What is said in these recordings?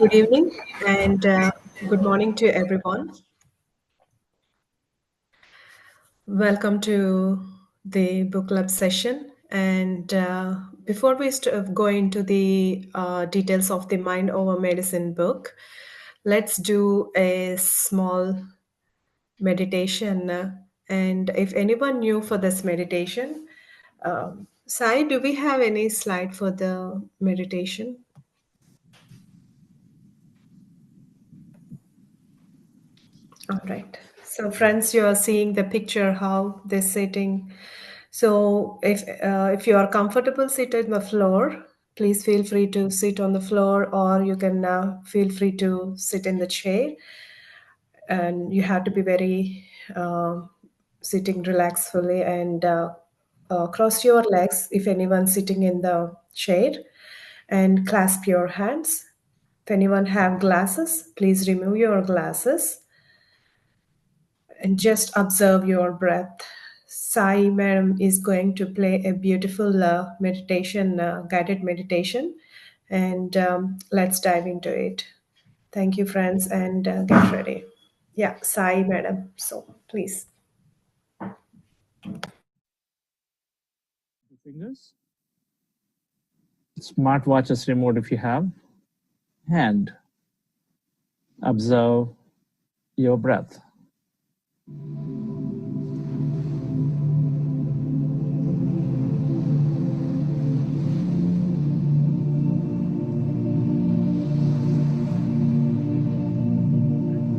Good evening and good morning to everyone. Welcome to the book club session. And before we go into the details of the Mind Over Medicine book, let's do a small meditation. And if anyone new for this meditation, Sai, do we have any slide for the meditation? All right. So, friends, you are seeing the picture how they're sitting. So, if you are comfortable seated on the floor, please feel free to sit on the floor, or you can feel free to sit in the chair. And you have to be very sitting relaxedly and cross your legs if anyone's sitting in the chair, and clasp your hands. If anyone have glasses, please remove your glasses and just observe your breath. Sai Madam is going to play a beautiful meditation, guided meditation, and let's dive into it. Thank you, friends, and get ready. Yeah, Sai Madam. So please. Fingers. Smartwatches remote if you have. Hand. Observe your breath.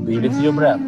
Be with your breath.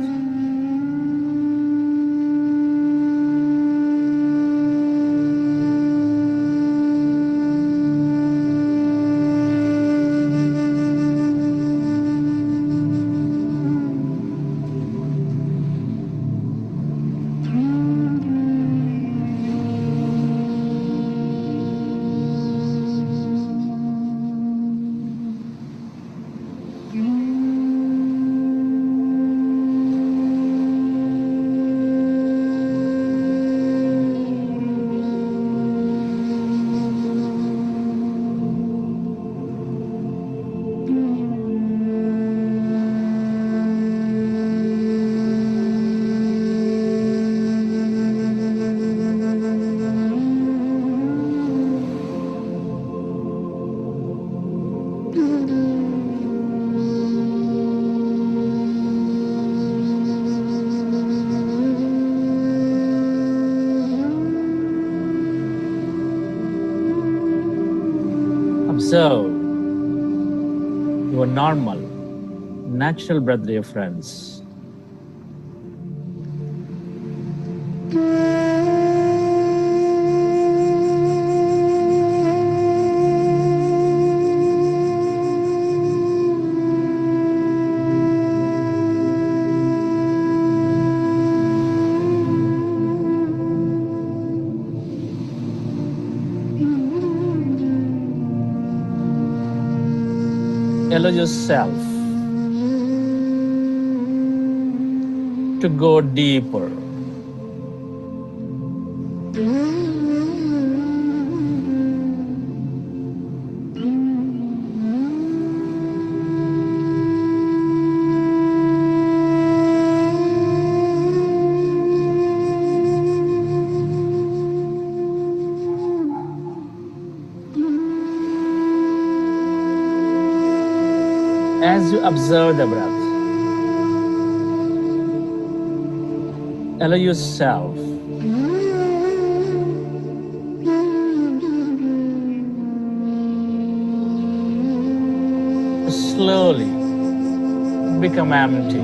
Observe your normal, natural breath, dear friends. Allow yourself to go deeper. As you observe the breath, allow yourself to slowly become empty.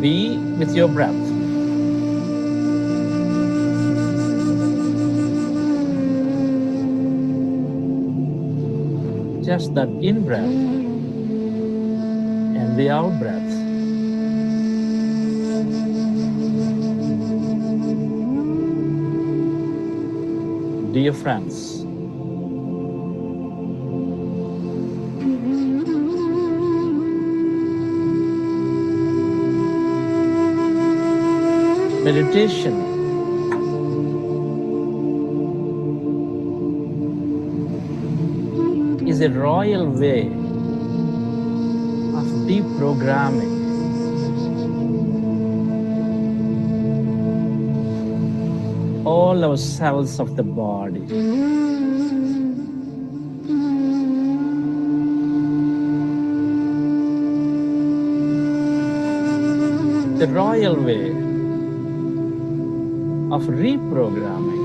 Be with your breath. Just that in breath and the out breath. Dear friends, meditation is a royal way of deprogramming all our cells of the body. The royal way of reprogramming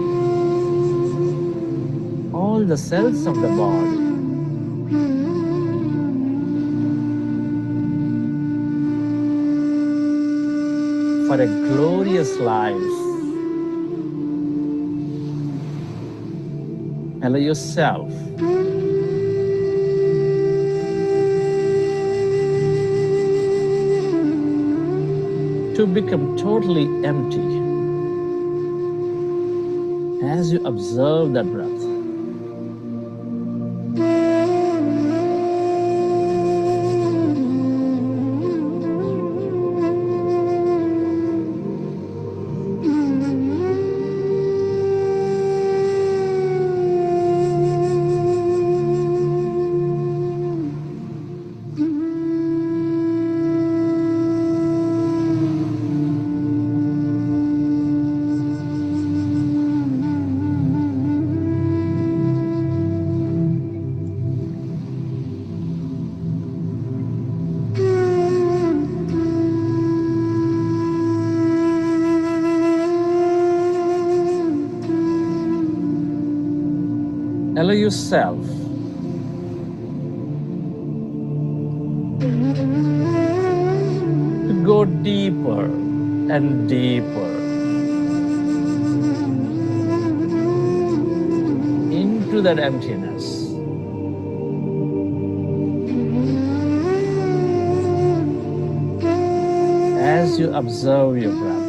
all the cells of the body for a glorious life. Allow yourself to become totally empty as you observe that breath. Allow yourself to go deeper and deeper into that emptiness. As you observe your breath.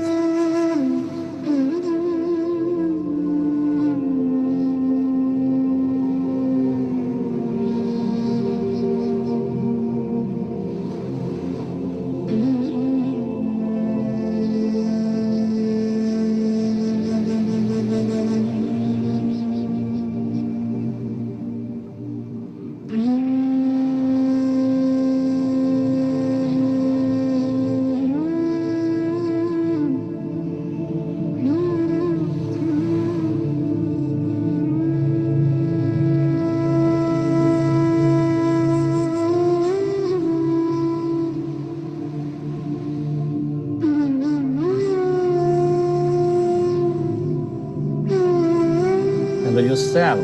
Allow yourself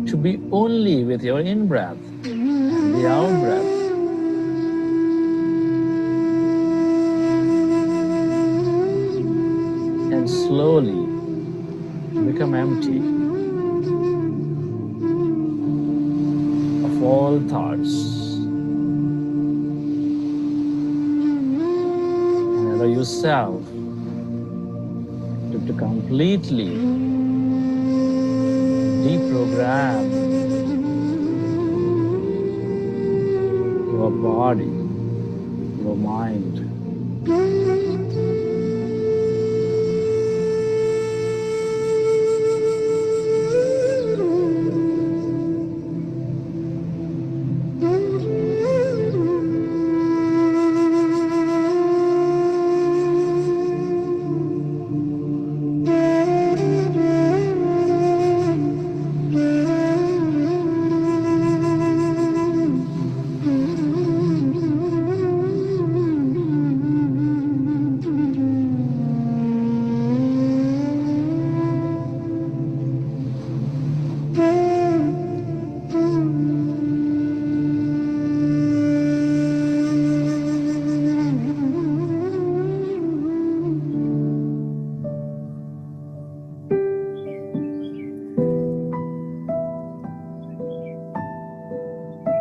to be only with your in-breath and the out-breath. And slowly become empty of all thoughts. Allow yourself to completely deprogram your body, your mind.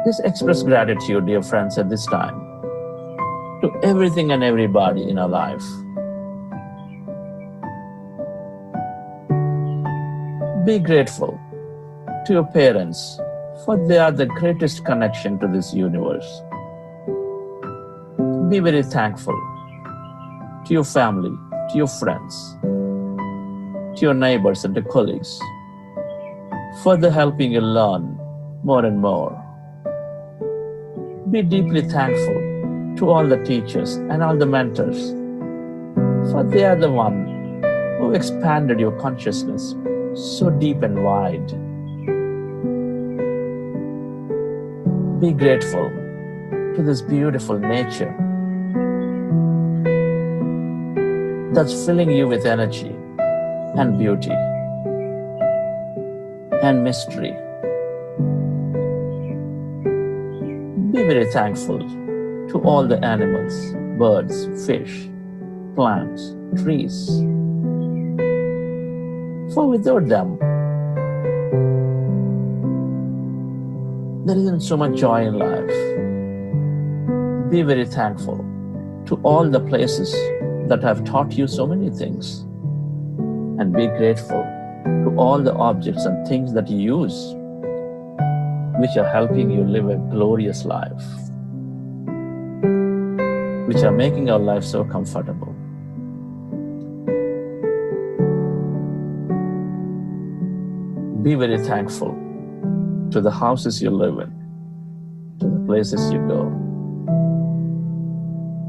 Just express gratitude, dear friends, at this time to everything and everybody in our life. Be grateful to your parents, for they are the greatest connection to this universe. Be very thankful to your family, to your friends, to your neighbors and to colleagues, for the helping you learn more and more. Be deeply thankful to all the teachers and all the mentors, for they are the one who expanded your consciousness so deep and wide. Be grateful to this beautiful nature that's filling you with energy and beauty and mystery. Be very thankful to all the animals, birds, fish, plants, trees. For without them, there isn't so much joy in life. Be very thankful to all the places that have taught you so many things. And be grateful to all the objects and things that you use, which are helping you live a glorious life, which are making our life so comfortable. Be very thankful to the houses you live in, to the places you go,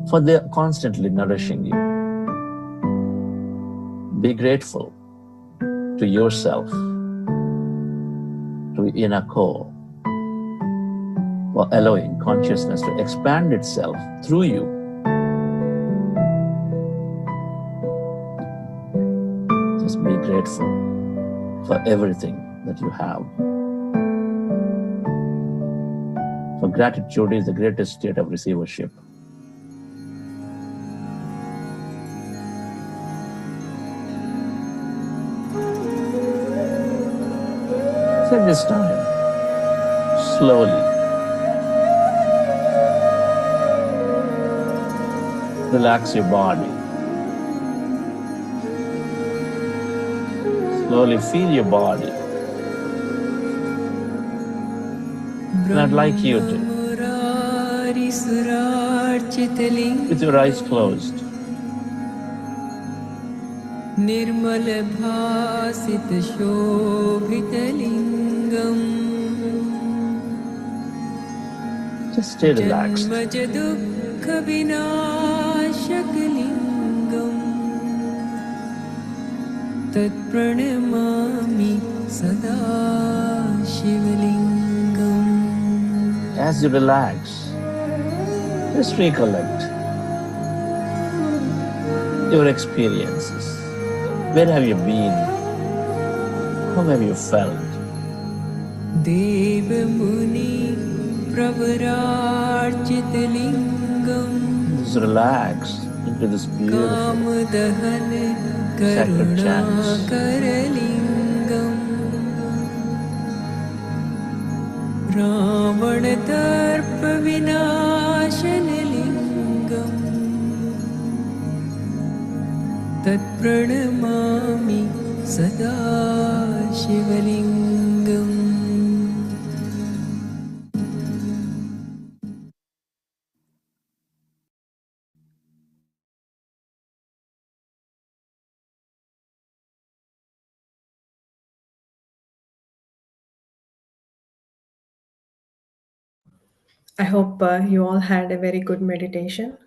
for they are constantly nourishing you. Be grateful to yourself, to your inner core, for allowing consciousness to expand itself through you. Just be grateful for everything that you have. For gratitude is the greatest state of receivership. So at this time, slowly relax your body. Slowly feel your body. And I'd like you to, with your eyes closed, Nirmal भासित Shobhit lingam just stay relaxed. जन्मज दुःख विनाशक लिंगम तत्प्रणमामि सदा Sivalingam. As you relax, just recollect your experiences. Where have you been? How have you felt? देव मुनि प्रवरार्चित लिंगम Just relax into this beautiful कामदहन sacred chants. Karunakar लिंगम रावण दर्प विनाशन लिंगम तत्प्रणमामि सदा Sivalingam. I hope you all had a very good meditation.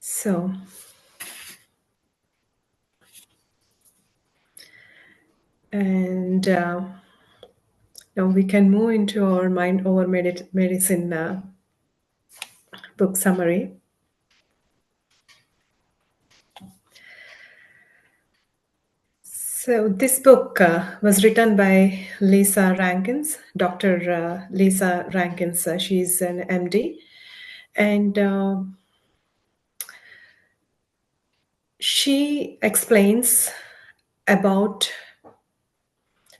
So, and now we can move into our mind over medicine book summary. So this book was written by Lisa Rankins, Dr. Lisa Rankins. She's an MD, and She explains about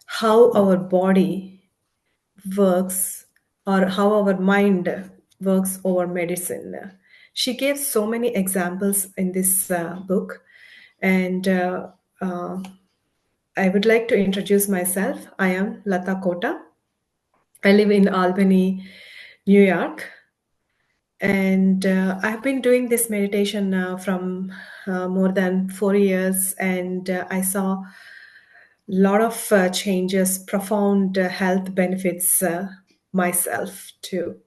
how our body works or how our mind works over medicine. She gave so many examples in this book, and uh, I would like to introduce myself. I am Latha Kota. I live in Albany, New York, and I've been doing this meditation now from more than 4 years, and I saw a lot of changes, profound health benefits myself too.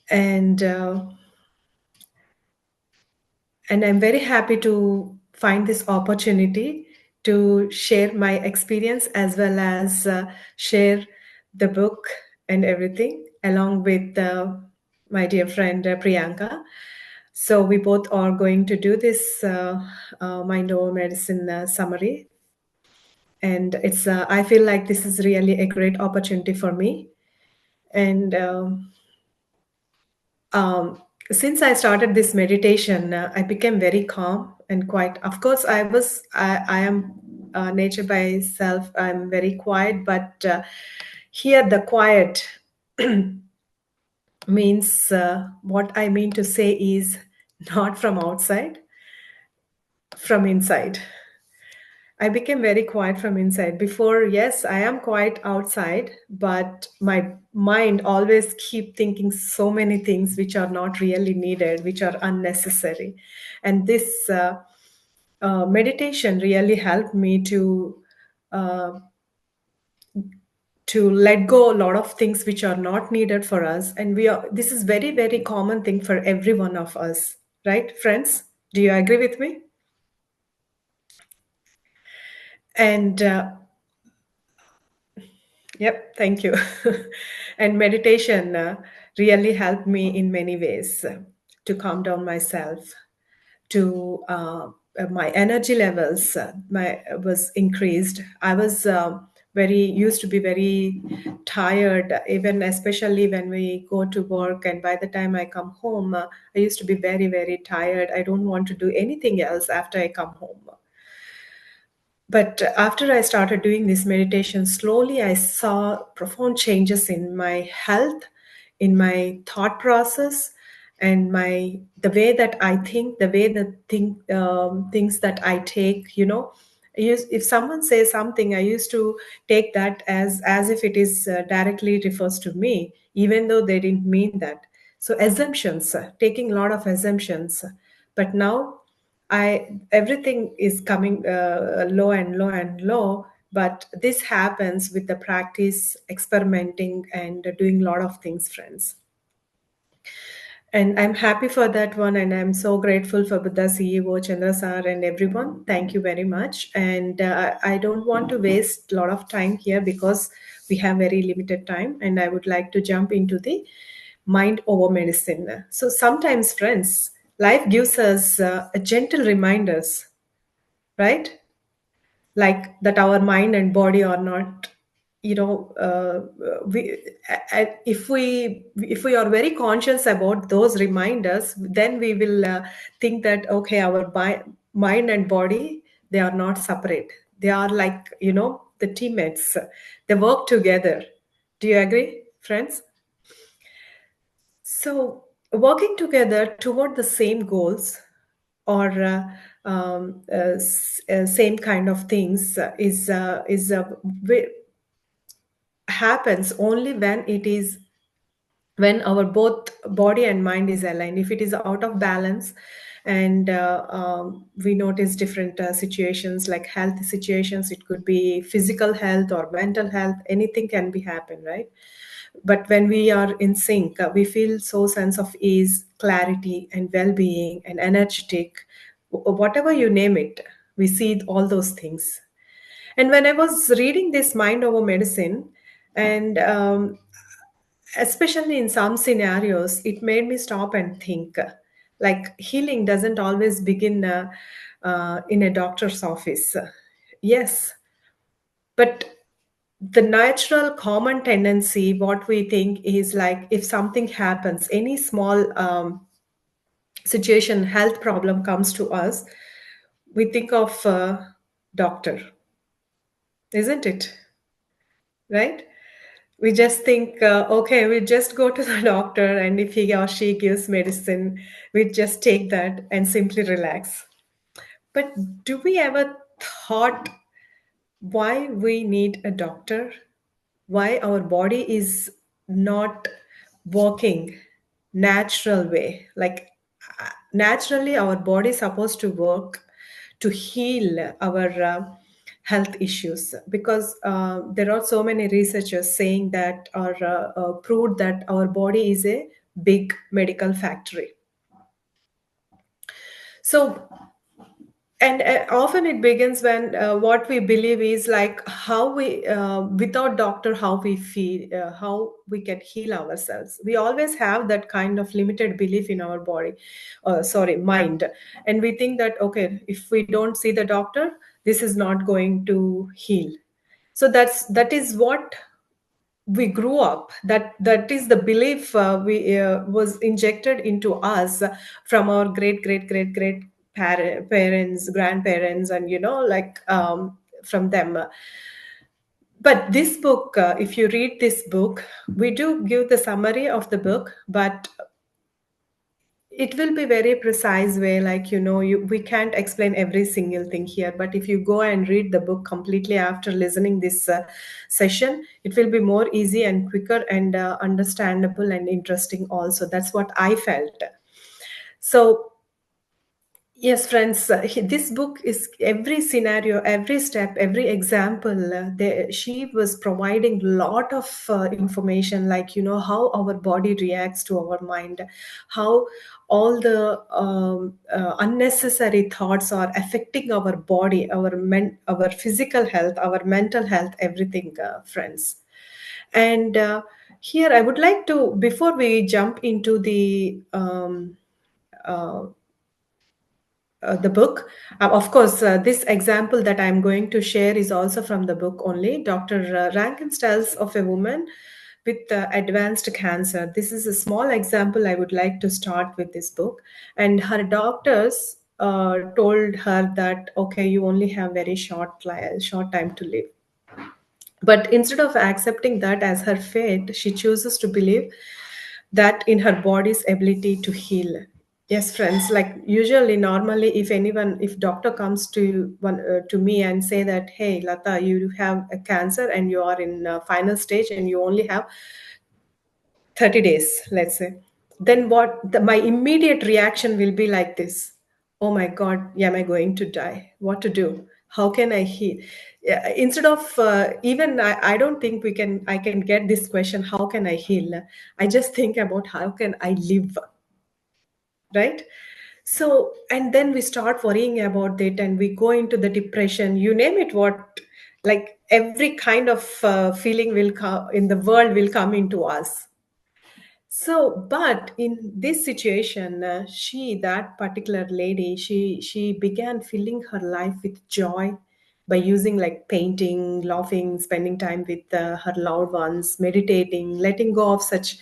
And I'm very happy to find this opportunity to share my experience as well as share the book and everything along with my dear friend Priyanka. So we both are going to do this mind over medicine summary, and it's I feel like this is really a great opportunity for me. And um, since I started this meditation, I became very calm and quiet. Of course, I am nature by self. I'm very quiet, but here the quiet means what I mean to say is not from outside, from inside. I became very quiet from inside. Before, yes, I am quiet outside, but my mind always keep thinking so many things which are not really needed, which are unnecessary. And this meditation really helped me uh, to let go a lot of things which are not needed for us. And we are. This is very very common thing for every one of us, right, friends? Do you agree with me? And yep, thank you. And meditation really helped me in many ways to calm down myself, to my energy levels my was increased. I was very used to be very tired, even especially when we go to work, and by the time I come home, I used to be very very tired. I don't want to do anything else after I come home. But after I started doing this meditation, slowly I saw profound changes in my health, in my thought process, and my the way that I think, the way that things that I take. If someone says something, I used to take that as if it is directly refers to me, even though they didn't mean that. So assumptions, taking a lot of assumptions. But now I everything is coming low and low and low, but this happens with the practice, experimenting, and doing a lot of things, friends. And I'm happy for that one, and I'm so grateful for Buddha CEO Chandra Sar and everyone. Thank you very much. And I don't want to waste a lot of time here because we have very limited time, and I would like to jump into the mind over medicine. So sometimes, friends, life gives us gentle reminders, right? Like that our mind and body are not, we if we are very conscious about those reminders, then we will think that okay, our mind and body, they are not separate. They are like, the teammates. They work together. Do you agree, friends? So working together toward the same goals or same kind of things happens only when our both body and mind is aligned. If it is out of balance, and we notice different situations like health situations, it could be physical health or mental health, anything can be happen, right? But when we are in sync, we feel so sense of ease, clarity, and well-being, and energetic, whatever you name it. We see all those things. And when I was reading this mind over medicine, and especially in some scenarios, it made me stop and think. Like healing doesn't always begin in a doctor's office. Yes, but the natural common tendency, what we think is like if something happens, any small situation, health problem comes to us, we think of doctor, isn't it? Right? We just think, okay, we just go to the doctor, and if he or she gives medicine, we just take that and simply relax. But do we ever thought why we need a doctor? Why our body is not working natural way? Like naturally, our body is supposed to work to heal our health issues, because there are so many researchers saying that, or proved that our body is a big medical factory. So, and often it begins when what we believe is like how we without doctor, how we feel, how we can heal ourselves. We always have that kind of limited belief in our body, sorry, mind. And we think that, okay, if we don't see the doctor, this is not going to heal. So that is what we grew up, that is the belief we was injected into us from our great parents, grandparents, and like from them. But this book, if you read this book, we do give the summary of the book, but it will be very precise way, like we can't explain every single thing here, but if you go and read the book completely after listening this session, it will be more easy and quicker and understandable and interesting also. That's what I felt. So yes, friends, this book is every scenario, every step, every example. She was providing lot of information, like how our body reacts to our mind, how all the unnecessary thoughts are affecting our body, our physical health, our mental health, everything, friends. And here, I would like to, before we jump into uh, the book. Of course, this example that I'm going to share is also from the book only. Dr. Rankin tells of a woman with advanced cancer. This is a small example I would like to start with this book. And her doctors told her that, okay, you only have very short time to live. But instead of accepting that as her fate, she chooses to believe that in her body's ability to heal. Yes, friends, like usually, normally, if doctor comes to me and say that, hey, Latha, you have a cancer and you are in final stage and you only have 30 days, let's say, then my immediate reaction will be like this: oh my God, am I going to die? What to do? How can I heal? Yeah, instead of even I don't think I can get this question, how can I heal? I just think about how can I live, right? So, and then we start worrying about it and we go into the depression, you name it, what, like every kind of feeling will come in the world will come into us. So, but in this situation, that particular lady, she began filling her life with joy by using like painting, laughing, spending time with her loved ones, meditating, letting go of such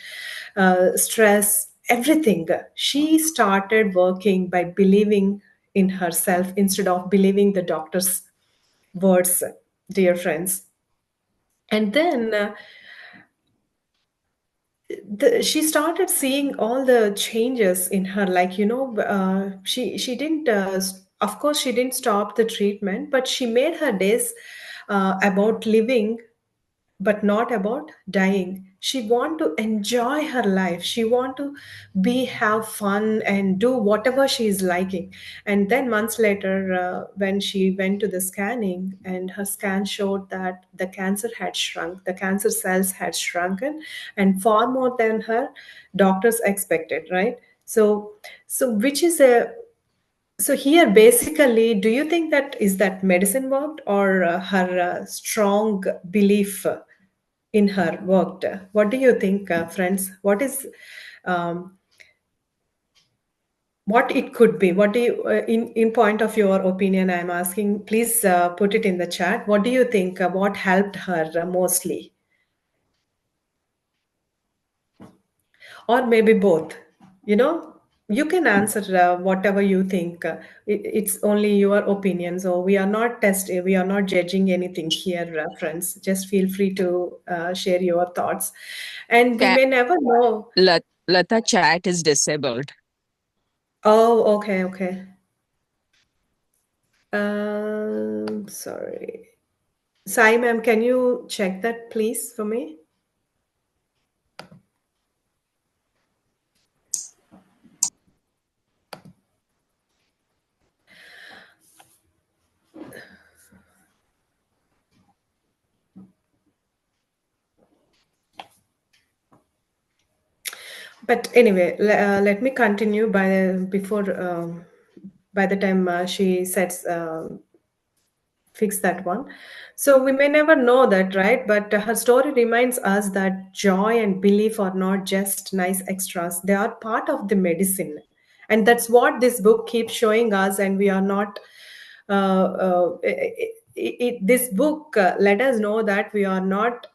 stress, everything. She started working by believing in herself instead of believing the doctor's words, dear friends. And then she started seeing all the changes in her, like she didn't of course she didn't stop the treatment, but she made her days about living but not about dying. She want to enjoy her life, she want to be have fun and do whatever she is liking. And then months later, when she went to the scanning, and her scan showed that the cancer had shrunk, the cancer cells had shrunken, and far more than her doctors expected, right? So which is a so here, basically, do you think that is that medicine worked, or her strong belief in her worked? What do you think, friends? Um, what it could be? What do you, in point of your opinion, I'm asking. Please put it in the chat. What do you think? What helped her mostly, or maybe both? You know. You can answer whatever you think. It's only your opinion. So we are not testing, we are not judging anything here, friends. Just feel free to share your thoughts. And we Ca- may never know. Latha chat is disabled. Oh, okay, okay. Sorry. Sai, ma'am, can you check that please for me? But anyway, let me continue by the time she sets fix that one. So we may never know that, right? But her story reminds us that joy and belief are not just nice extras; they are part of the medicine, and that's what this book keeps showing us. And we are not. This book let us know that we are not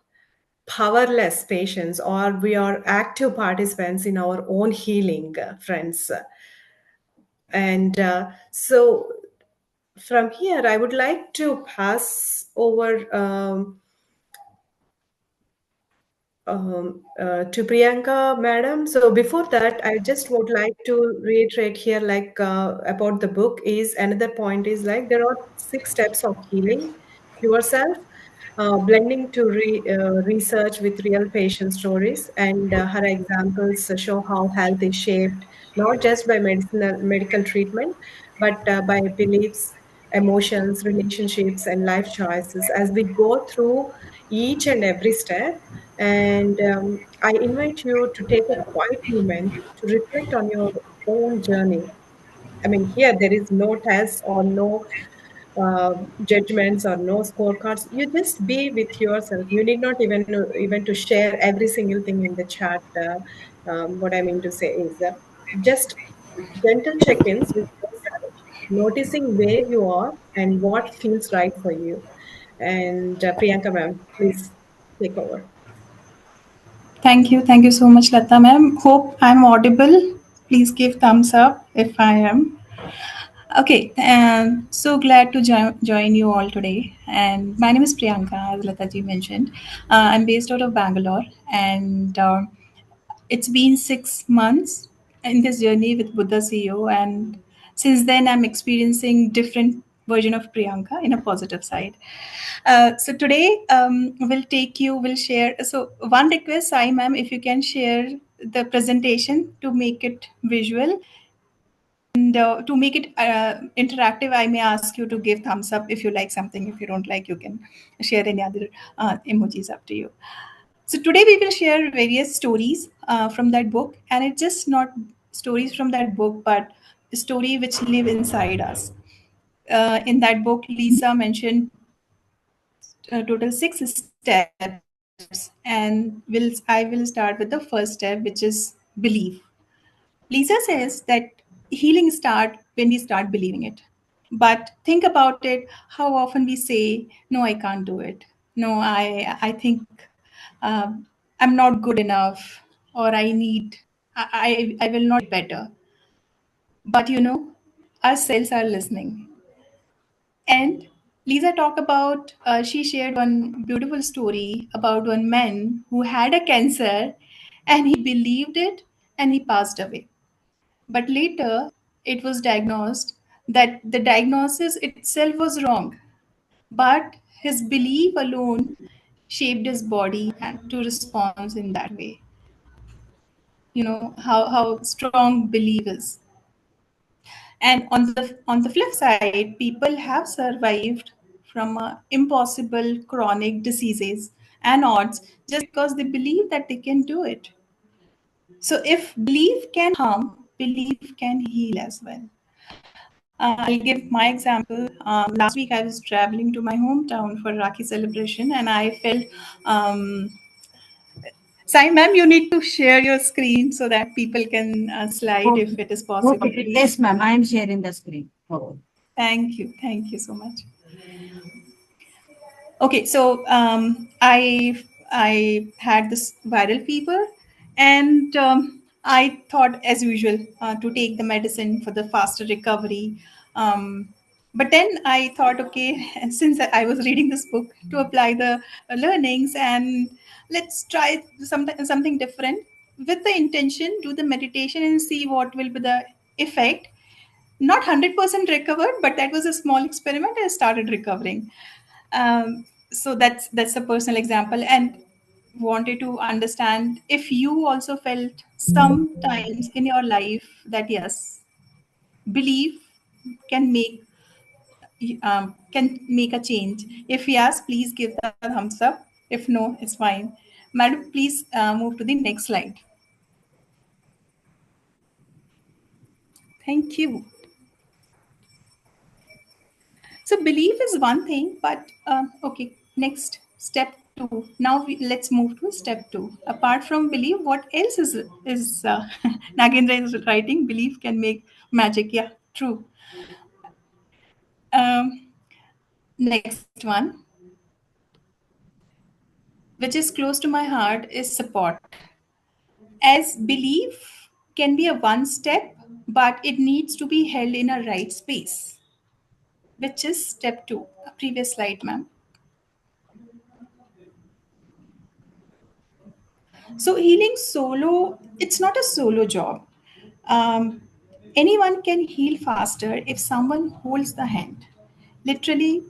powerless patients, or we are active participants in our own healing, friends. And so from here, I would like to pass over to Priyanka, madam. So before that, I just would like to reiterate here, like about the book is another point is like there are 6 steps of healing yourself, blending to research with real patient stories, and her examples show how health is shaped not just by medical treatment, but by beliefs, emotions, relationships, and life choices. As we go through each and every step, and I invite you to take a quiet moment to reflect on your own journey. I mean, here there is no test or no uh, judgments or no scorecards. You just be with yourself. You need not even to share every single thing in the chat. What I mean to say is just gentle check-ins with yourself, noticing where you are and what feels right for you. And Priyanka, ma'am, please take over. Thank you. Thank you so much, Latha ma'am. Hope I'm audible. Please give thumbs up if I am. Okay, so glad to join you all today. And my name is Priyanka, as Latha ji mentioned. I'm based out of Bangalore, and it's been 6 months in this journey with Buddha CEO, and since then I'm experiencing different version of Priyanka in a positive side. So today we'll share. So one request, Sai ma'am, if you can share the presentation to make it visual, and to make it interactive, I may ask you to give thumbs up if you like something. If you don't like, you can share any other emojis, up to you. So today we will share various stories from that book, and it's just not stories from that book, but a story which live inside us. In that book, Lisa mentioned total 6 steps, and I will start with the first step, which is belief. Lisa says that healing starts when we start believing it. But think about it, how often we say, "No, I can't do it. No, I think I'm not good enough, or I will not get better." But our cells are listening. And Lisa talked about, she shared one beautiful story about one man who had a cancer and he believed it and he passed away. But later it was diagnosed that the diagnosis itself was wrong, but his belief alone shaped his body and to respond in that way. How strong belief is. And on the flip side, people have survived from impossible chronic diseases and odds just because they believe that they can do it. So if belief can harm, belief can heal as well. I'll give my example. Last week I was traveling to my hometown for Rakhi celebration, and I felt. Sai, ma'am, you need to share your screen so that people can slide if Okay. it is possible, Okay. please. Yes, ma'am. I am sharing the screen. Okay. Thank you. Thank you so much. Okay, so I had this viral fever, and I thought, as usual, to take the medicine for the faster recovery. But then I thought, okay, since I was reading this book, to apply the learnings, and let's try something different with the intention, do the meditation and see what will be the effect. Not 100% recovered, but that was a small experiment. I started recovering. So that's a personal example, and wanted to understand if you also felt sometimes in your life that yes, belief can make a change. If yes, please give the thumbs up. If no, it's fine. Madam, please move to the next slide. Thank you. So belief is one thing, but okay. Next, step two. Now let's move to step two. Apart from belief, what else is Nagendra is writing? Belief can make magic. Yeah, true. Um, Next one, which is close to my heart, is support. As belief can be a one step, but it needs to be held in a right space, which is step two. Previous slide, ma'am. So healing solo, it's not a solo job. Um, Anyone can heal faster if someone holds the hand, literally,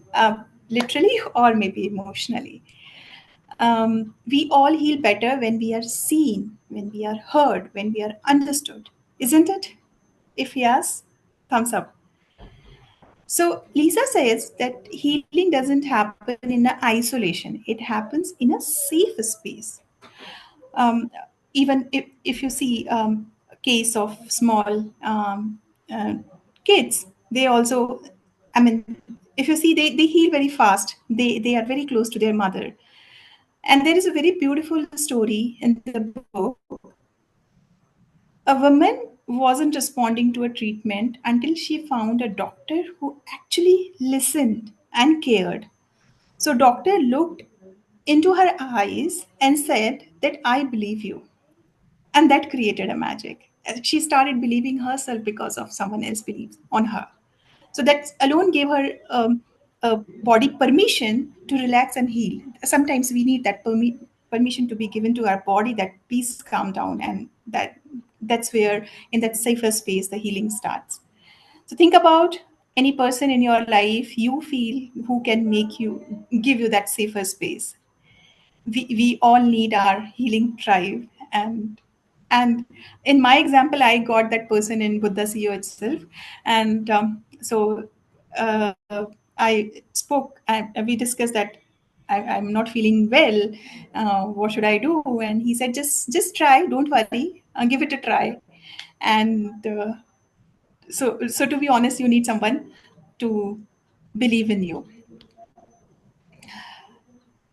or maybe emotionally. We all heal better when we are seen, when we are heard, when we are understood, isn't it? If yes, thumbs up. So Lisa says that healing doesn't happen in a isolation; it happens in a safe space. um, Even if you see a case of small uh, kids, they also, I mean, if you see, they heal very fast. They are very close to their mother. And there is a very beautiful story in the book. A woman wasn't responding to a treatment until she found a doctor who actually listened and cared. So doctor looked into her eyes and said that I believe you, and that created a magic. She started believing herself because of someone else believes on her. So that alone gave her a body permission to relax and heal. Sometimes we need that permission to be given to our body, that please calm down, and that's where, in that safer space, the healing starts. So think about any person in your life you feel who can make you, give you that safer space. We all need our healing tribe. And in my example, I got that person in Buddha CEO itself. And uh, I spoke, we discussed that I'm not feeling well. What should I do? And he said, just try, don't worry, give it a try. And so to be honest, you need someone to believe in you.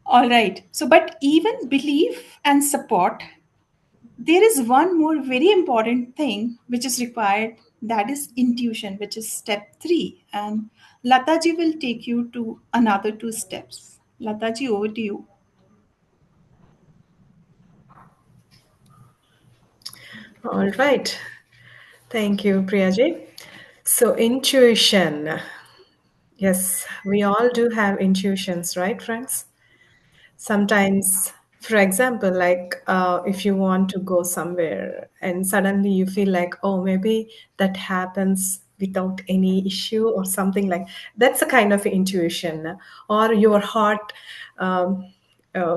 All right. So, but even belief and support, there is one more very important thing which is required, that is intuition, which is step three. And Lataji will take you to another two steps. Lataji, over to you. All right. Thank you, Priyaji. So, intuition. Yes, we all do have intuitions, right, friends? Sometimes, for example, like if you want to go somewhere and suddenly you feel like, oh, maybe that happens without any issue or something, like that's a kind of intuition. Or your heart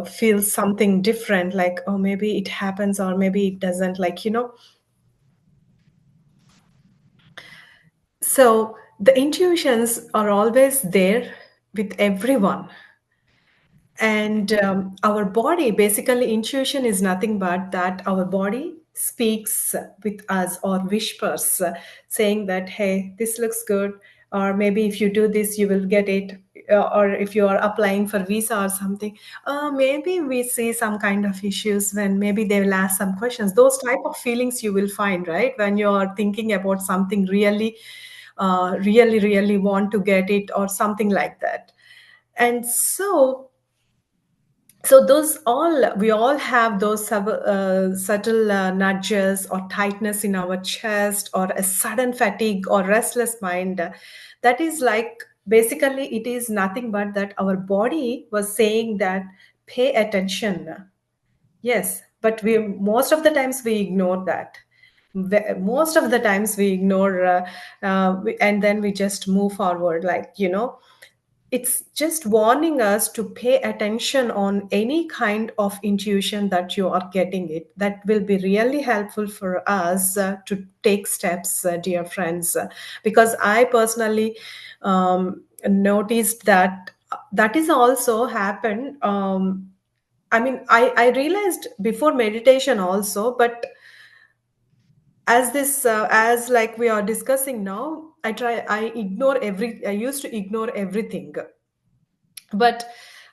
feels something different, like, oh, maybe it happens or maybe it doesn't, like, So the intuitions are always there with everyone. And our body, basically, intuition is nothing but that our body speaks with us or whispers, saying that, hey, this looks good. Or maybe if you do this, you will get it. Or if you are applying for visa or something, maybe we see some kind of issues when maybe they will ask some questions. Those type of feelings you will find, right? When you are thinking about something really, really want to get it or something like that. And so So those all we all have those subtle nudges or tightness in our chest or a sudden fatigue or restless mind. That is like basically it is nothing but that our body was saying that pay attention. Yes, but we most of the times we ignore that. Most of the times we ignore, and then we just move forward. Like it's just warning us to pay attention on any kind of intuition that you are getting it. That will be really helpful for us to take steps, dear friends, because I personally noticed that that is also happened. I mean, I realized before meditation also, but as this, as like we are discussing now, I used to ignore everything. But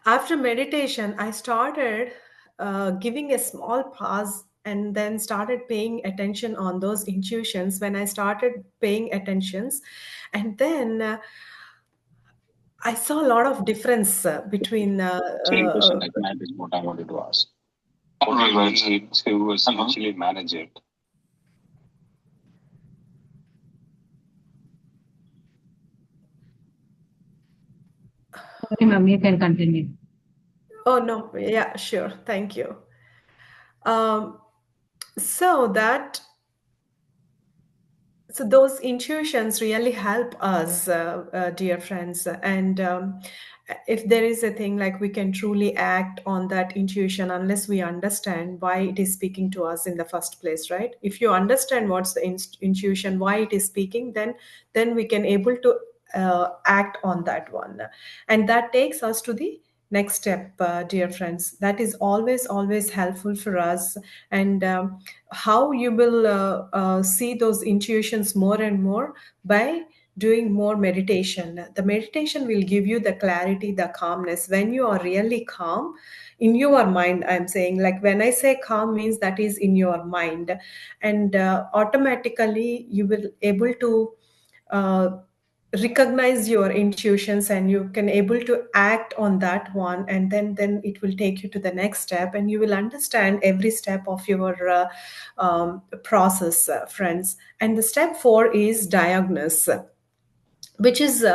after meditation, I started giving a small pause and then started paying attention on those intuitions. When I started paying attentions, and then I saw a lot of difference between Same question like that is what I wanted to ask. How do you actually manage it? Okay, ma'am, you can continue. oh no, yeah, sure, thank you. um, so that so those intuitions really help us, dear friends. And if there is a thing like we can truly act on that intuition unless we understand why it is speaking to us in the first place, right? If you understand what's the intuition, why it is speaking, then we can able to act on that one. And that takes us to the next step, dear friends. That is always helpful for us. And how you will see those intuitions more and more by doing more meditation. The meditation will give you the clarity, the calmness. When you are really calm in your mind, I'm saying, like when I say calm means that is in your mind, and automatically you will able to uh, recognize your intuitions, and you can able to act on that one, and then it will take you to the next step, and you will understand every step of your process, friends. And the step 4 is diagnose, which is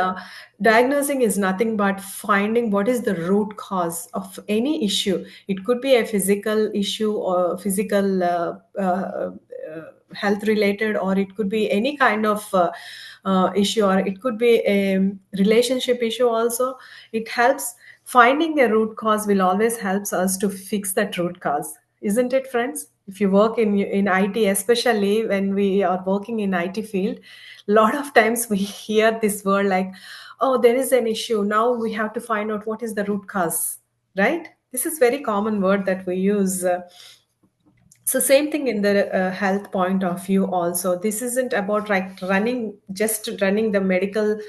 diagnosing is nothing but finding what is the root cause of any issue. It could be a physical issue or physical health related, or it could be any kind of issue, or it could be a relationship issue also. It helps. Finding a root cause will always helps us to fix that root cause, isn't it, friends? If you work in IT, especially when we are working in IT field, a lot of times we hear this word like, oh, there is an issue, now we have to find out what is the root cause, right? This is very common word that we use. So same thing in the health point of view also. This isn't about like just running the medical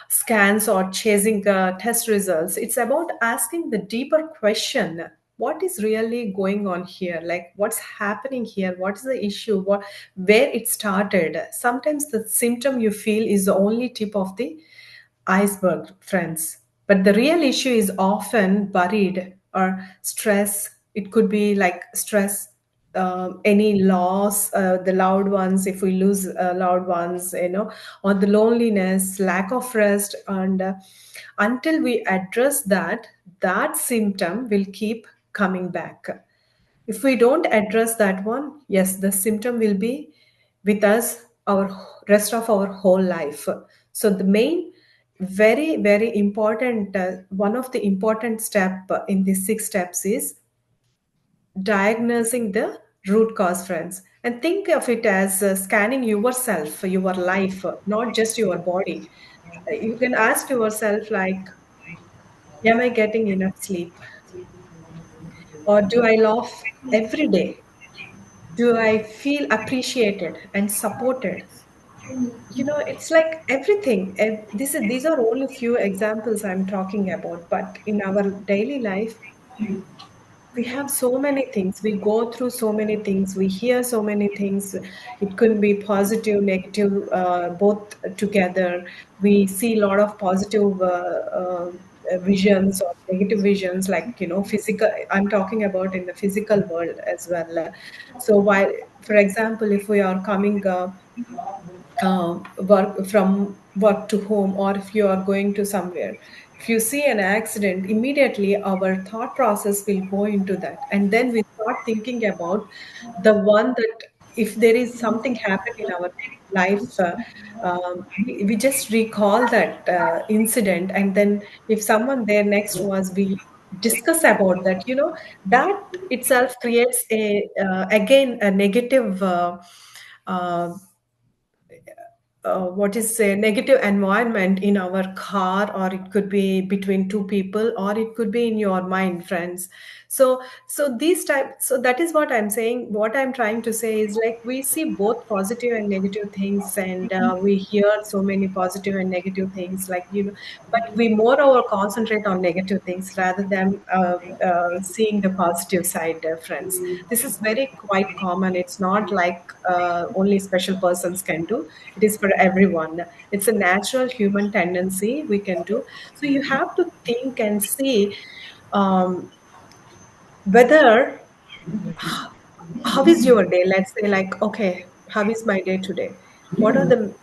scans or chasing test results. It's about asking the deeper question: what is really going on here? Like what's happening here? What is the issue? Where it started? Sometimes the symptom you feel is the only tip of the iceberg, friends. But the real issue is often buried, or stress. It could be like stress, any loss, the loved ones, if we lose loved ones, or the loneliness, lack of rest. And until we address that, that symptom will keep coming back. If we don't address that one, yes, the symptom will be with us our rest of our whole life. So the main, very important, one of the important step in these 6 steps is diagnosing the root cause, friends. And think of it as scanning yourself, your life, not just your body. You can ask yourself like, am I getting enough sleep? Or do I laugh every day? Do I feel appreciated and supported? It's like everything. These are only few examples I'm talking about, but in our daily life, we have so many things. We go through so many things. We hear so many things. It could be positive, negative, both together. We see a lot of positive visions or negative visions, like physical. I'm talking about in the physical world as well. So while, for example, if we are coming work from work to home, or if you are going to somewhere, if you see an accident, immediately our thought process will go into that, and then we start thinking about the one that, if there is something happened in our life, we just recall that incident, and then if someone there next to us, we discuss about that, that itself creates a again a negative uh, what is a negative environment in our car, or it could be between two people, or it could be in your mind, friends. So these type, so that is what I'm saying. What I'm trying to say is, like, we see both positive and negative things, and we hear so many positive and negative things, like, but we moreover concentrate on negative things rather than seeing the positive side, friends. This is very quite common. It's not like only special persons can do. It is for everyone. It's a natural human tendency we can do. So you have to think and see um, whether, how is your day? Let's say, like, okay, how is my day today? What are the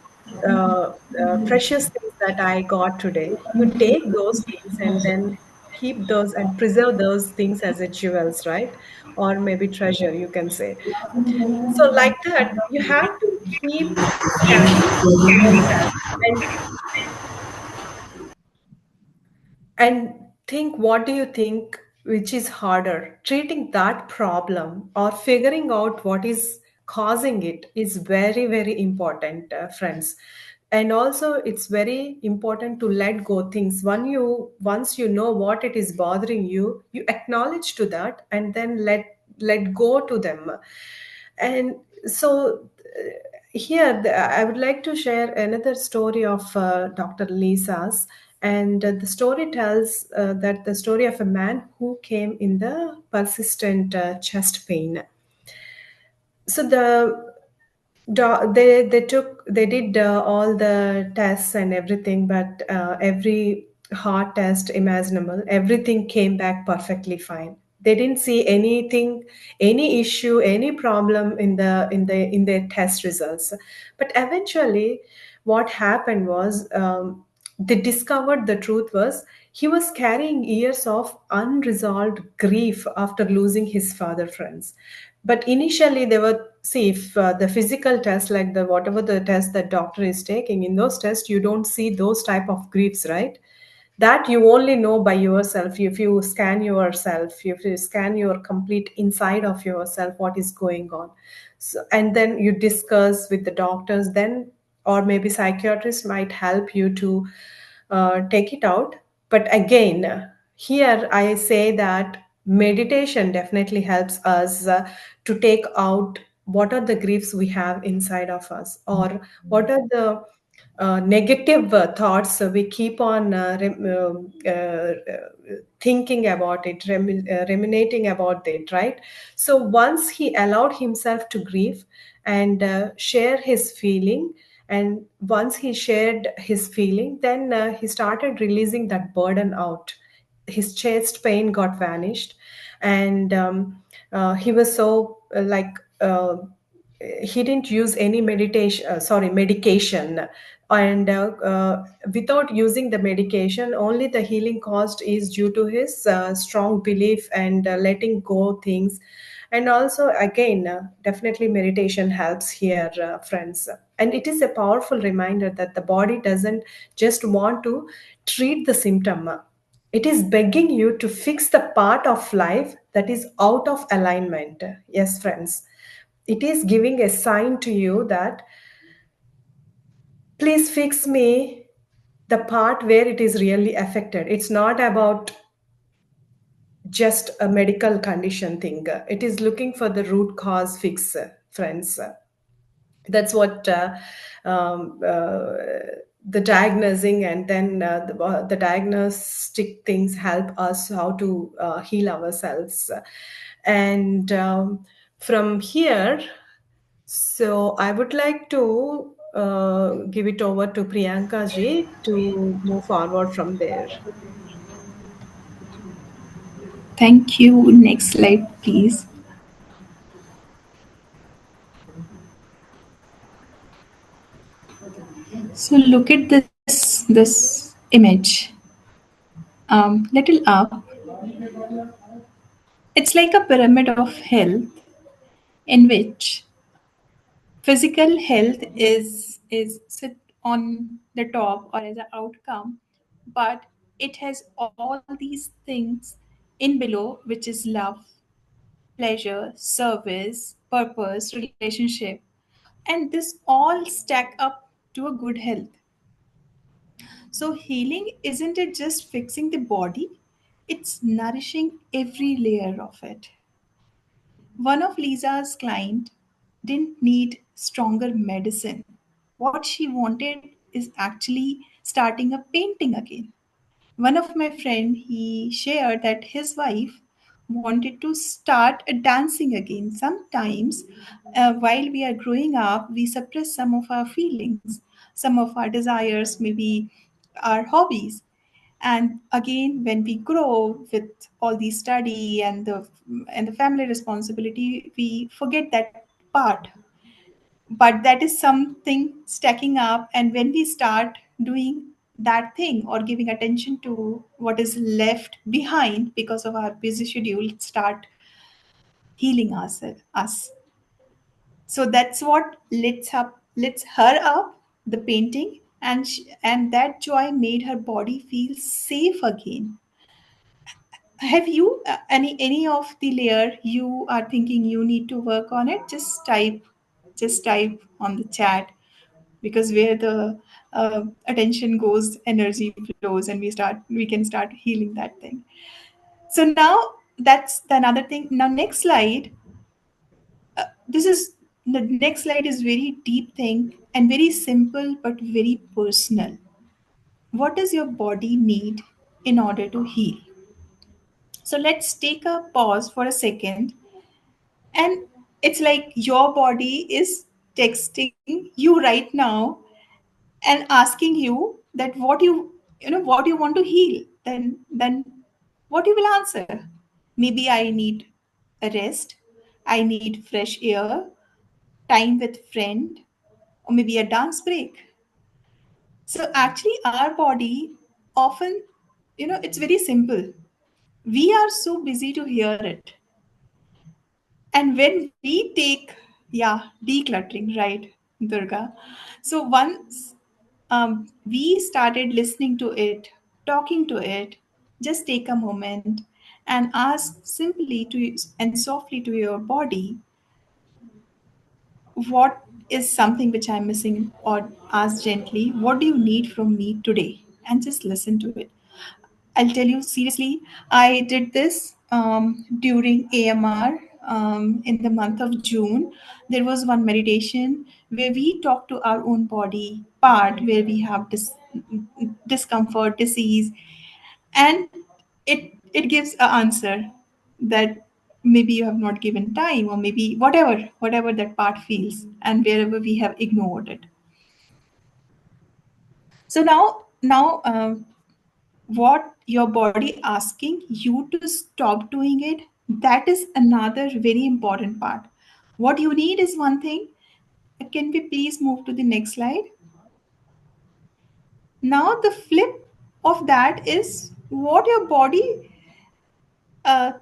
precious things that I got today? You take those things and then keep those and preserve those things as a jewels, right? Or maybe treasure, you can say. So, like that, you have to keep scanning yourself and and think, what do you think, which is harder, treating that problem or figuring out what is causing it, is very very important, friends. And also, it's very important to let go things. Once you know what it is bothering you, you acknowledge to that, and then let go to them. And so here, I would like to share another story of Dr. Lisa's. And the story tells that the story of a man who came in the persistent chest pain. So they did all the tests and everything, but every heart test imaginable, everything came back perfectly fine. They didn't see anything, any issue, any problem in their test results. But eventually, what happened was, they discovered the truth was, he was carrying years of unresolved grief after losing his father, friends. But initially, they were, see, if the physical test, like the whatever the test that doctor is taking, in those tests you don't see those type of griefs, right? That you only know by yourself. If you scan yourself, if you scan your complete inside of yourself, what is going on. So, and then you discuss with the doctors, then, or maybe psychiatrists might help you to take it out. But again, here I say that meditation definitely helps us to take out what are the griefs we have inside of us, or what are the negative thoughts we keep on thinking about it, ruminating about it, right? So once he allowed himself to grieve and share his feeling, and once he shared his feeling, then he started releasing that burden out. His chest pain got vanished, and he was so he didn't use any medication. And without using the medication, only the healing cost is due to his strong belief and letting go things. And also, again, definitely meditation helps here, friends. And it is a powerful reminder that the body doesn't just want to treat the symptom. It is begging you to fix the part of life that is out of alignment. Yes, friends. It is giving a sign to you that, please fix me the part where it is really affected. It's not about just a medical condition thing. It is looking for the root cause fix, friends. That's what the diagnosing, and then the diagnostic things help us how to heal ourselves. And from here, so I would like to give it over to Priyanka ji to move forward from there. Thank you. Next slide, please. So look at this image. Little up. It's like a pyramid of health in which physical health is sit on the top or as an outcome, but it has all these things in below, which is love, pleasure, service, purpose, relationship, and this all stack up to a good health. So healing isn't it just fixing the body, it's nourishing every layer of it. One of Lisa's clients didn't need stronger medicine. What she wanted is actually starting a painting again. One of my friend he shared that his wife wanted to start a dancing again. Sometimes, while we are growing up, we suppress some of our feelings, some of our desires, maybe our hobbies. And again, when we grow with all the study and the family responsibility, we forget that part, but that is something stacking up, and when we start doing that thing or giving attention to what is left behind because of our busy schedule, start healing us. So that's what lets her up the painting, and that joy made her body feel safe again. Have you any of the layer you are thinking you need to work on it? Just type on the chat, because where the attention goes, energy flows, and we can start healing that thing. So now that's the another thing. Now next slide. This is the next slide is very deep thing and very simple but very personal. What does your body need in order to heal? So let's take a pause for a second, and it's like your body is texting you right now and asking you that what you want to heal. Then what you will answer? Maybe I need a rest, I need fresh air, time with friend, or maybe a dance break. So actually our body often, it's very simple. We are so busy to hear it. And when we take, yeah, decluttering, right, Durga? So once we started listening to it, talking to it, just take a moment and ask simply to and softly to your body, what is something which I'm missing, or ask gently, what do you need from me today? And just listen to it. I'll tell you seriously, I did this during AMR in the month of June. There was one meditation where we talk to our own body part where we have discomfort, disease, and it gives an answer that maybe you have not given time, or maybe whatever that part feels, and wherever we have ignored it. So now what your body asking you to stop doing it, that is another very important part. What you need is one thing. Can we please move to the next slide? Now the flip of that is what your body uh,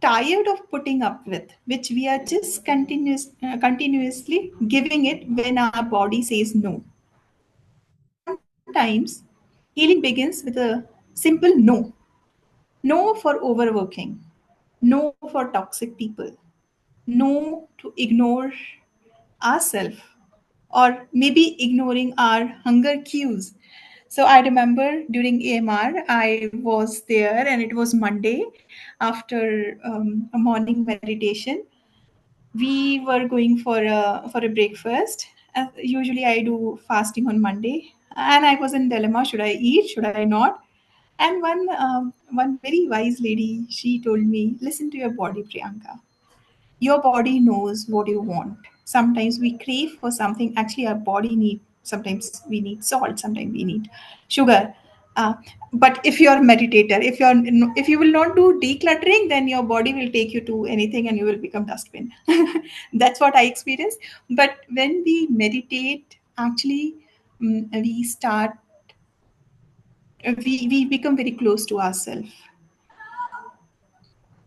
tired of putting up with, which we are just continuously giving it when our body says no. Sometimes healing begins with a simple no. No for overworking, no for toxic people, no to ignore ourselves, or maybe ignoring our hunger cues. So I remember during AMR, I was there and it was Monday after a morning meditation. We were going for a breakfast. Usually I do fasting on Monday, and I was in dilemma: should I eat? Should I not? And one very wise lady, she told me, listen to your body, Priyanka. Your body knows what you want. Sometimes we crave for something. Actually, our body need. Sometimes we need salt. Sometimes we need sugar. Uh, but if you're a meditator, if you will not do decluttering, then your body will take you to anything and you will become dustbin. That's what I experienced. But when we meditate, actually, we start we become very close to ourselves.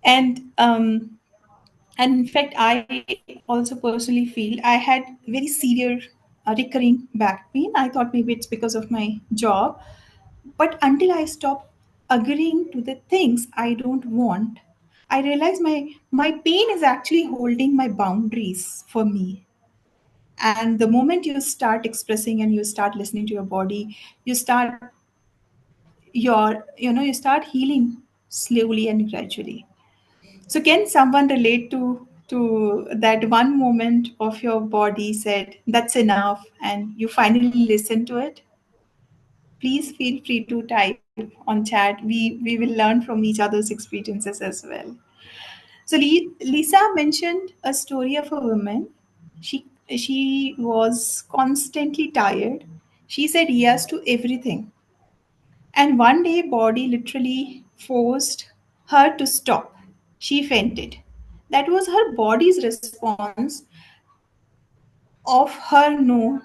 And um, and in fact, I also personally feel I had very severe recurring back pain. I thought maybe it's because of my job, but until I stop agreeing to the things I don't want, I realize my pain is actually holding my boundaries for me. And the moment you start expressing and you start listening to your body, you start healing slowly and gradually. So can someone relate to that one moment of your body said that's enough and you finally listen to it? Please feel free to type on chat. We will learn from each other's experiences as well. So Lisa mentioned a story of a woman. She was constantly tired. She said yes to everything. And one day body literally forced her to stop. She fainted. That was her body's response of her no,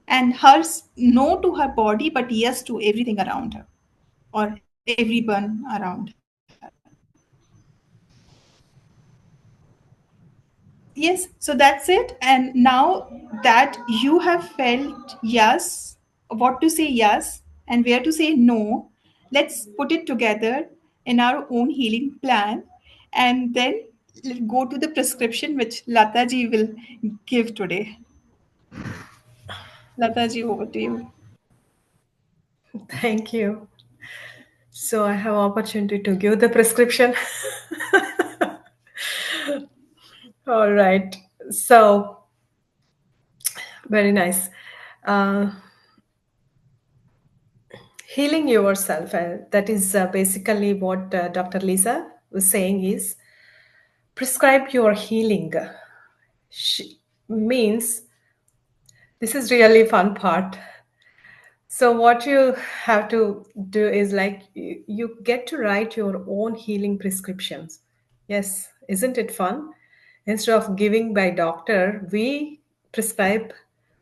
and her no to her body, but yes to everything around her or everyone around her. Yes, so that's it. And now that you have felt yes, what to say yes and where to say no, let's put it together in our own healing plan, and then go to the prescription which Lata ji will give today. Lata ji, over to you. Thank you. So I have opportunity to give the prescription. All right. So very nice. Uh, Healing yourself. That is basically what Dr. Lisa was saying is prescribe your healing. She means this is really fun part. So what you have to do is like you get to write your own healing prescriptions. Yes, isn't it fun? Instead of giving by doctor, we prescribe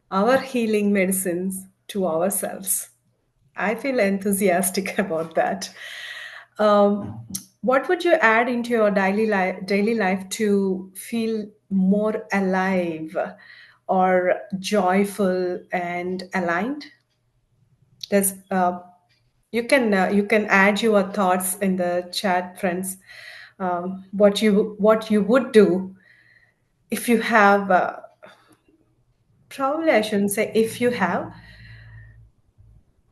our healing medicines to ourselves. I feel enthusiastic about that. What would you add into your daily life to feel more alive or joyful and aligned? There's you can add your thoughts in the chat, friends. What you would do if you have probably I shouldn't say if you have.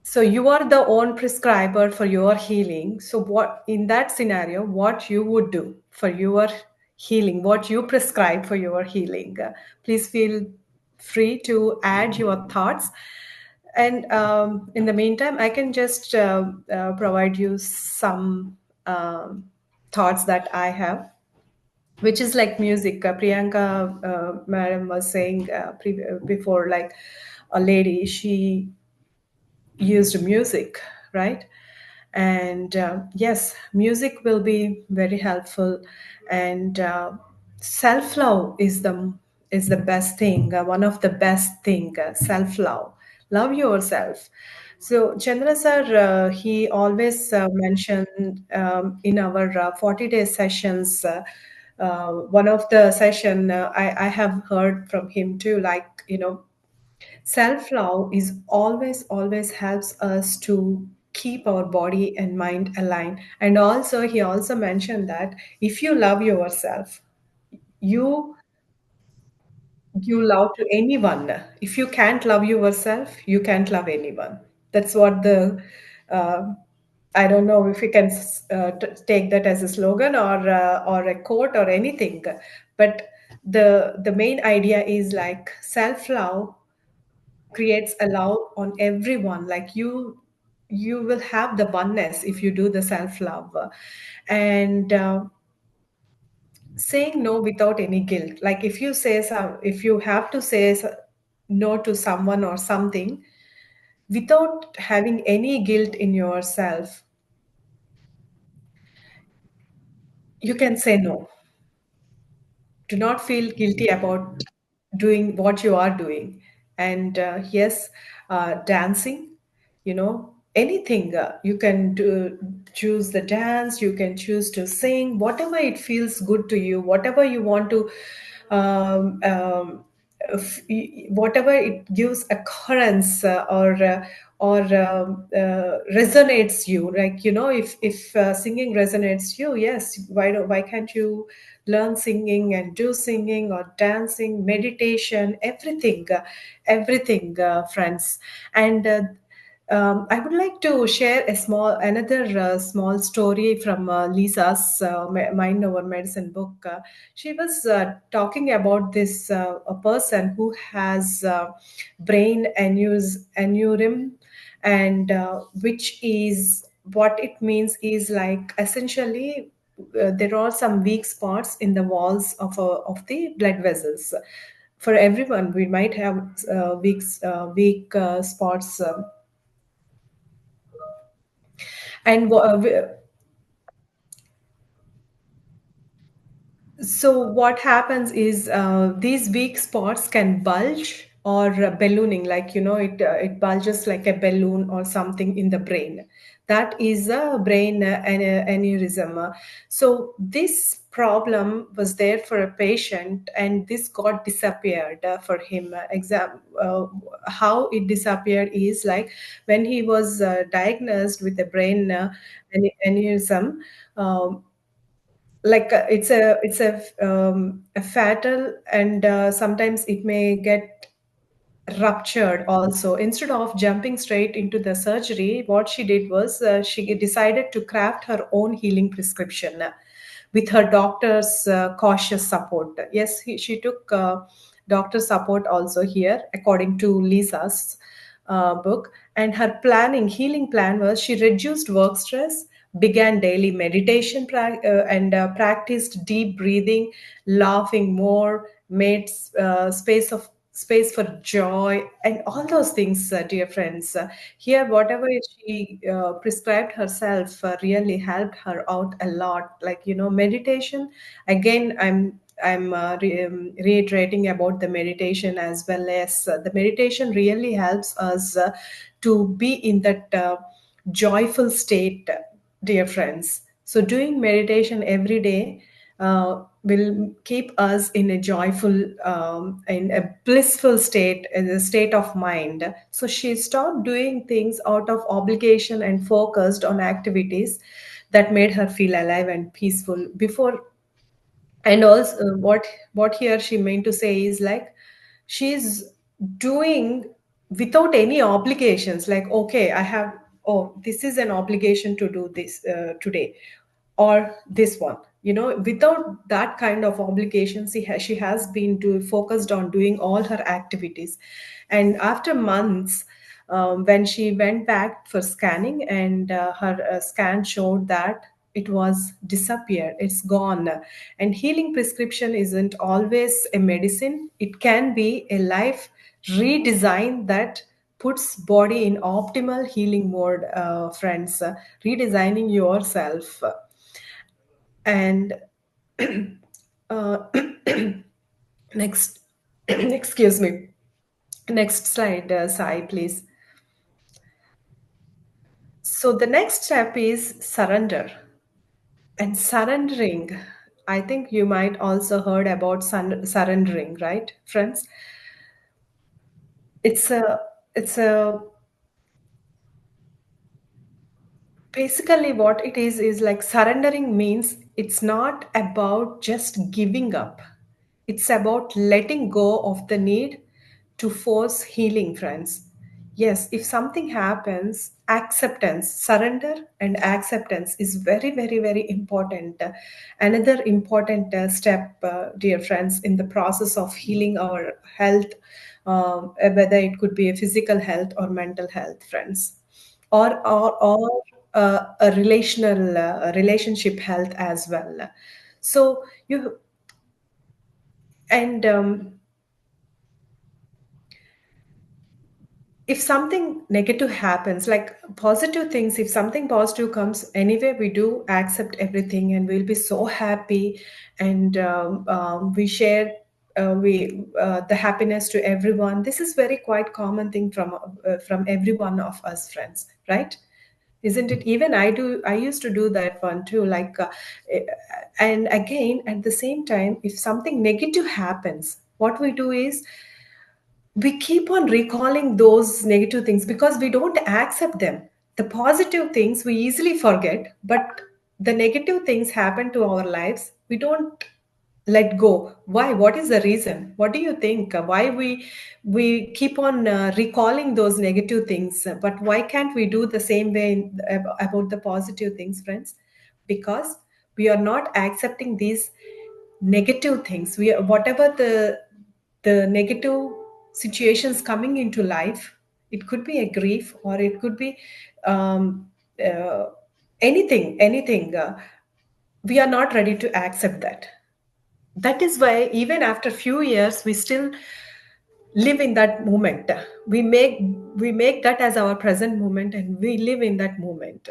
So you are the own prescriber for your healing. So what in that scenario, what you would do for your healing, what you prescribe for your healing? Please feel free to add your thoughts. And in the meantime, I can just provide you some thoughts that I have, which is like music. Priyanka, madam was saying before, like a lady, she used music, right? And yes, music will be very helpful. And self-love is the best thing, one of the best thing. Self-love, love yourself. So Chandra sir, he always mentioned in our 40-day sessions, one of the session I have heard from him too, like, self love is always helps us to keep our body and mind aligned. And also, he also mentioned that if you love yourself, you you love to anyone. If you can't love yourself, you can't love anyone. That's what the uh, I don't know if we can take that as a slogan or a quote or anything, but the main idea is like self love creates a love on everyone. Like you will have the oneness if you do the self love. And saying no without any guilt. Like if you have to say no to someone or something, without having any guilt in yourself. You can say no. Do not feel guilty about doing what you are doing. And yes, dancing, anything, you can choose the dance, you can choose to sing, whatever it feels good to you, whatever you want to, um, um, whatever it gives occurrence, or resonates you, like, if singing resonates you, yes, why can't you learn singing and do singing or dancing, meditation, everything, friends. And I would like to share another small story from Lisa's Mind Over Medicine book. She was talking about this a person who has brain aneurysm, and which is what it means is like essentially there are some weak spots in the walls of the blood vessels. For everyone, we might have weak spots. And So what happens is these weak spots can bulge or ballooning, like it bulges like a balloon or something in the brain. That is a brain aneurysm. So this problem was there for a patient, and this got disappeared for him. How it disappeared is like when he was diagnosed with a brain aneurysm. Um, like it's a fatal, and sometimes it may get ruptured also. Instead of jumping straight into the surgery, what she did was she decided to craft her own healing prescription with her doctor's cautious support. Yes, she took doctor support also here, according to Lisa's book. And her healing plan was she reduced work stress, began daily meditation, and practiced deep breathing, laughing more, made space for joy, and all those things, dear friends. Here, whatever she prescribed herself really helped her out a lot. Like, meditation. Again, I'm reiterating about the meditation, as well as the meditation really helps us to be in that joyful state, dear friends. So, doing meditation every day will keep us in a joyful, in a blissful state, in a state of mind. So, she stopped doing things out of obligation and focused on activities that made her feel alive and peaceful before. And also what here she meant to say is like she's doing without any obligations, like, okay, I have, oh, this is an obligation to do this today, or this one, without that kind of obligations. She has been focused on doing all her activities. And after months, when she went back for scanning, and her scan showed that it was disappeared, it's gone. And healing prescription isn't always a medicine, it can be a life redesign that puts body in optimal healing mode, friends. Redesigning yourself. And uh, next, excuse me, next slide, Sai, please. So the next step is surrender. And surrendering, I think you might also heard about surrendering, right, friends? It's a basically what it is like surrendering means it's not about just giving up. It's about letting go of the need to force healing, friends. Yes, if something happens, acceptance, surrender and acceptance is very, very, very important. Another important step, dear friends, in the process of healing our health, whether it could be a physical health or mental health, friends, or a relationship health as well. So you and if something negative happens, like positive things, if something positive comes, anyway, we do accept everything and we'll be so happy, and we share we the happiness to everyone. This is very quite common thing from every one of us, friends, right? Isn't it? Even I used to do that one too, like eh, and again, at the same time, if something negative happens, what we do is we keep on recalling those negative things because we don't accept them. The positive things we easily forget, but the negative things happen to our lives, we don't let go. Why? What is the reason? What do you think? Why we keep on recalling those negative things, but why can't we do the same way about the positive things, friends? Because we are not accepting these negative things. We whatever the negative situations coming into life, it could be a grief or it could be um, uh, anything we are not ready to accept that. That is why even after few years we still live in that moment. We make that as our present moment and we live in that moment.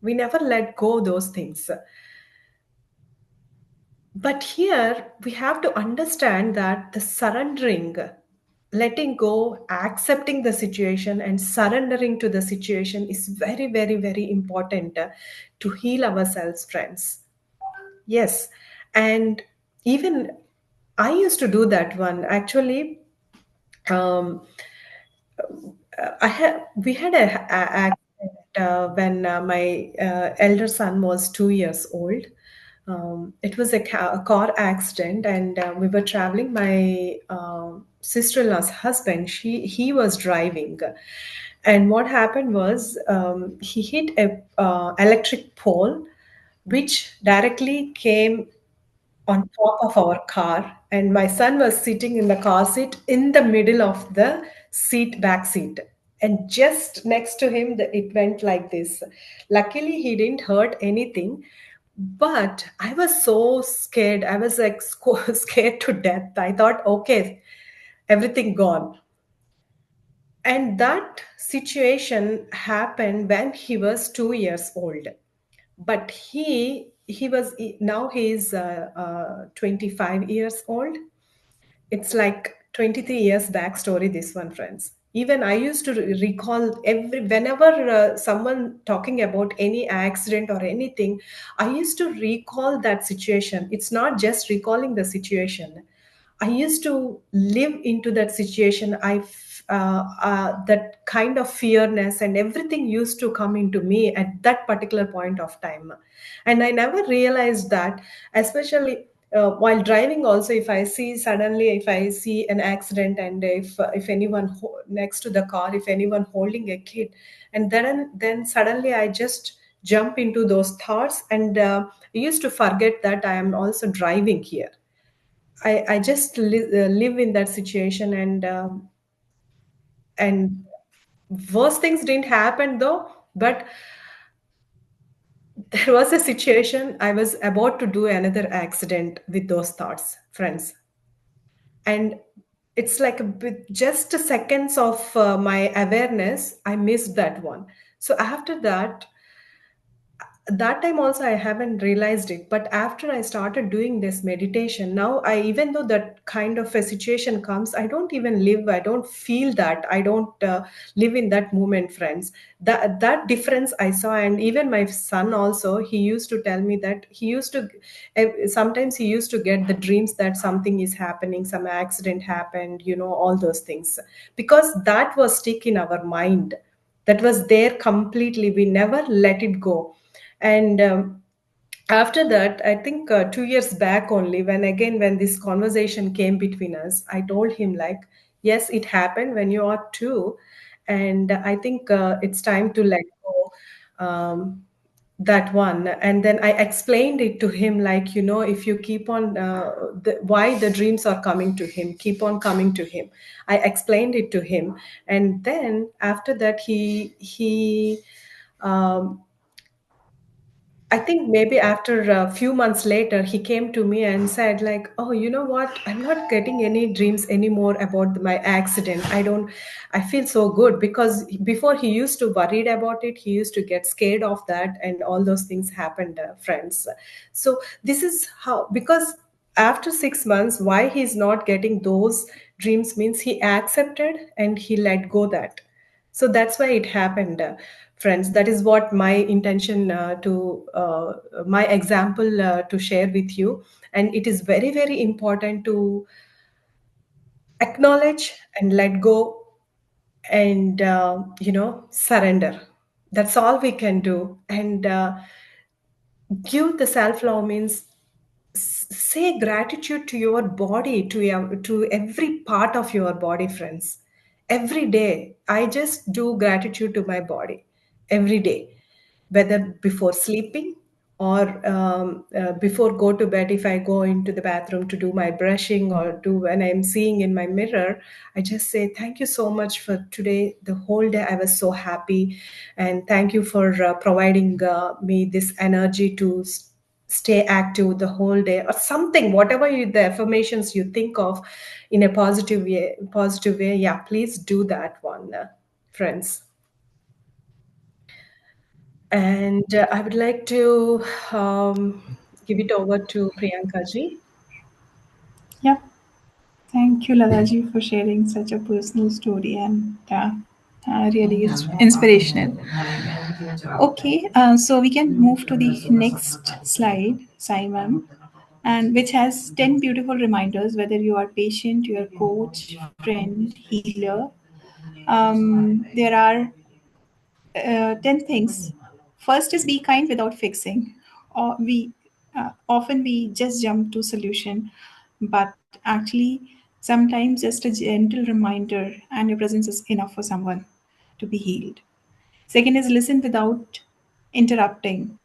We never let go those things. But here we have to understand that the surrendering, letting go, accepting the situation, and surrendering to the situation is very, very, very important to heal ourselves, friends. Yes. And even I used to do that one. Actually, um, I had we had a accident when my elder son was 2 years old. It was a car accident, and we were traveling. My sister-in-law's husband, he was driving, and what happened was he hit a electric pole, which directly came on top of our car, and my son was sitting in the car seat in the middle of the seat, back seat, and just next to him it went like this. Luckily he didn't hurt anything, but I was so scared. I was like scared to death. I thought, okay, everything gone. And that situation happened when he was 2 years old, but he was now he's 25 years old. It's like 23 years backstory, this one, friends. Even I used to recall every whenever someone talking about any accident or anything, I used to recall that situation. It's not just recalling the situation. I used to live into that situation. That kind of fearness and everything used to come into me at that particular point of time, and I never realized that, especially while driving. Also, if I see an accident, and if anyone next to the car, if anyone holding a kid, and then suddenly I just jump into those thoughts, and I used to forget that I am also driving here. I just live in that situation, and worse things didn't happen though, but there was a situation. I was about to do another accident with those thoughts, friends, and it's like with just seconds of my awareness, I missed that one. So after that time also I haven't realized it, but after I started doing this meditation, now I, even though that kind of a situation comes, I don't even live, I don't feel that, I don't live in that moment, friends. That difference I saw. And even my son also, he used to tell me that he used to sometimes he used to get the dreams that something is happening, some accident happened, all those things, because that was stick in our mind, that was there completely, we never let it go. And after that, I think 2 years back only, when this conversation came between us, I told him, like, yes, it happened when you are two, and I think it's time to let go that one. And then I explained it to him, like, if you keep on why the dreams are coming to him, keep on coming to him. I explained it to him, and then after that, he um, I think maybe after a few months later, he came to me and said, like, "Oh, you know what? I'm not getting any dreams anymore about my accident. I feel so good because before he used to worried about it. He used to get scared of that, and all those things happened, friends. So this is how, because after 6 months, why he's not getting those dreams means he accepted and he let go that. So that's why it happened, friends. That is what my intention to my example to share with you. And it is very, very important to acknowledge and let go and surrender. That's all we can do. And give the self love means say gratitude to your body, to every part of your body, friends. Every day I just do gratitude to my body every day, whether before sleeping or before go to bed. If I go into the bathroom to do my brushing or do when I'm seeing in my mirror, I just say thank you so much for today. The whole day I was so happy, and thank you for providing me this energy to stay active the whole day, or something, whatever the affirmations you think of in a positive way. Yeah, please do that one, friends. And I would like to give it over to Priyanka ji. Yep. Thank you, Ladaji, for sharing such a personal story, and really it's inspirational. Okay, so we can move to the next slide, Simon, and which has 10 beautiful reminders, whether you are patient, your coach, friend, healer. There are 10 things. First is be kind without fixing. Or we often we just jump to solution, but actually sometimes just a gentle reminder and your presence is enough for someone to be healed. Second is listen without interrupting.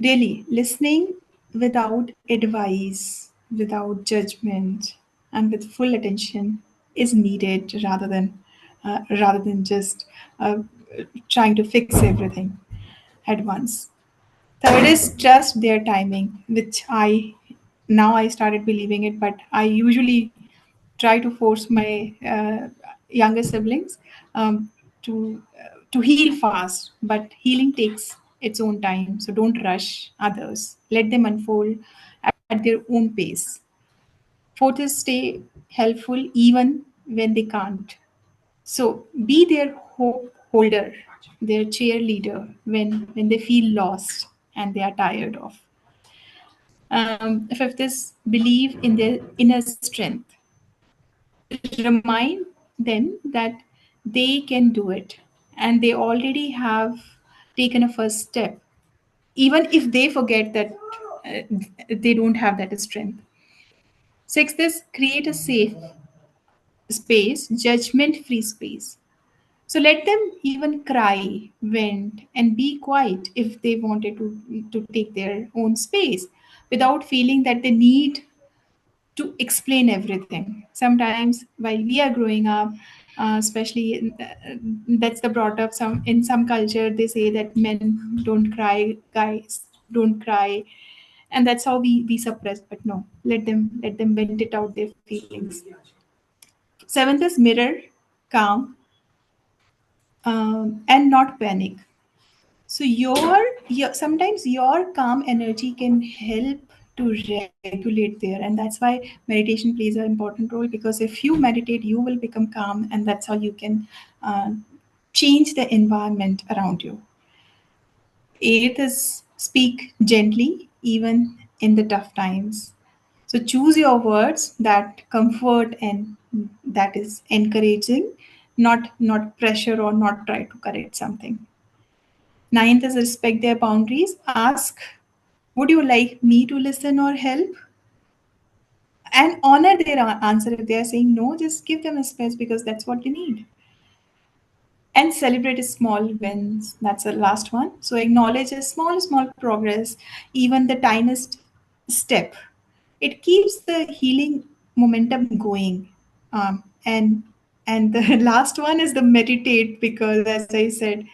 Really, listening without advice, without judgment, and with full attention is needed rather than just uh, trying to fix everything at once. Third is trust their timing, which I started believing it, but I usually try to force my younger siblings um, to heal fast. But healing takes its own time, so don't rush others. Let them unfold at their own pace. Fourth is stay helpful even when they can't. So be their hope holder, their cheerleader when they feel lost and they are tired of. Fifth is believe in their inner strength. Remind them that they can do it and they already have taken a first step, even if they forget that uh, they don't have that strength. Sixth is create a safe space, judgment free space. So let them even cry, vent, and be quiet if they wanted to take their own space without feeling that they need to explain everything. Sometimes while we are growing up, especially that's the brought up in some culture, they say that men don't cry, guys don't cry, and that's how we suppress. But no, let them vent it out their feelings. Seventh is mirror, calm, and not panic. So your sometimes your calm energy can help to regulate there, and that's why meditation plays an important role, because if you meditate, you will become calm, and that's how you can uh, change the environment around you. Eighth is speak gently, even in the tough times. So choose your words that comfort and that is encouraging, not pressure or not try to correct something. Ninth is respect their boundaries. Ask, would you like me to listen or help? And honor their answer. If they are saying no, just give them a space because that's what they need. And celebrate small wins. That's the last one. So acknowledge a small progress, even the tiniest step. It keeps the healing momentum going. And the last one is the meditate, because as I said,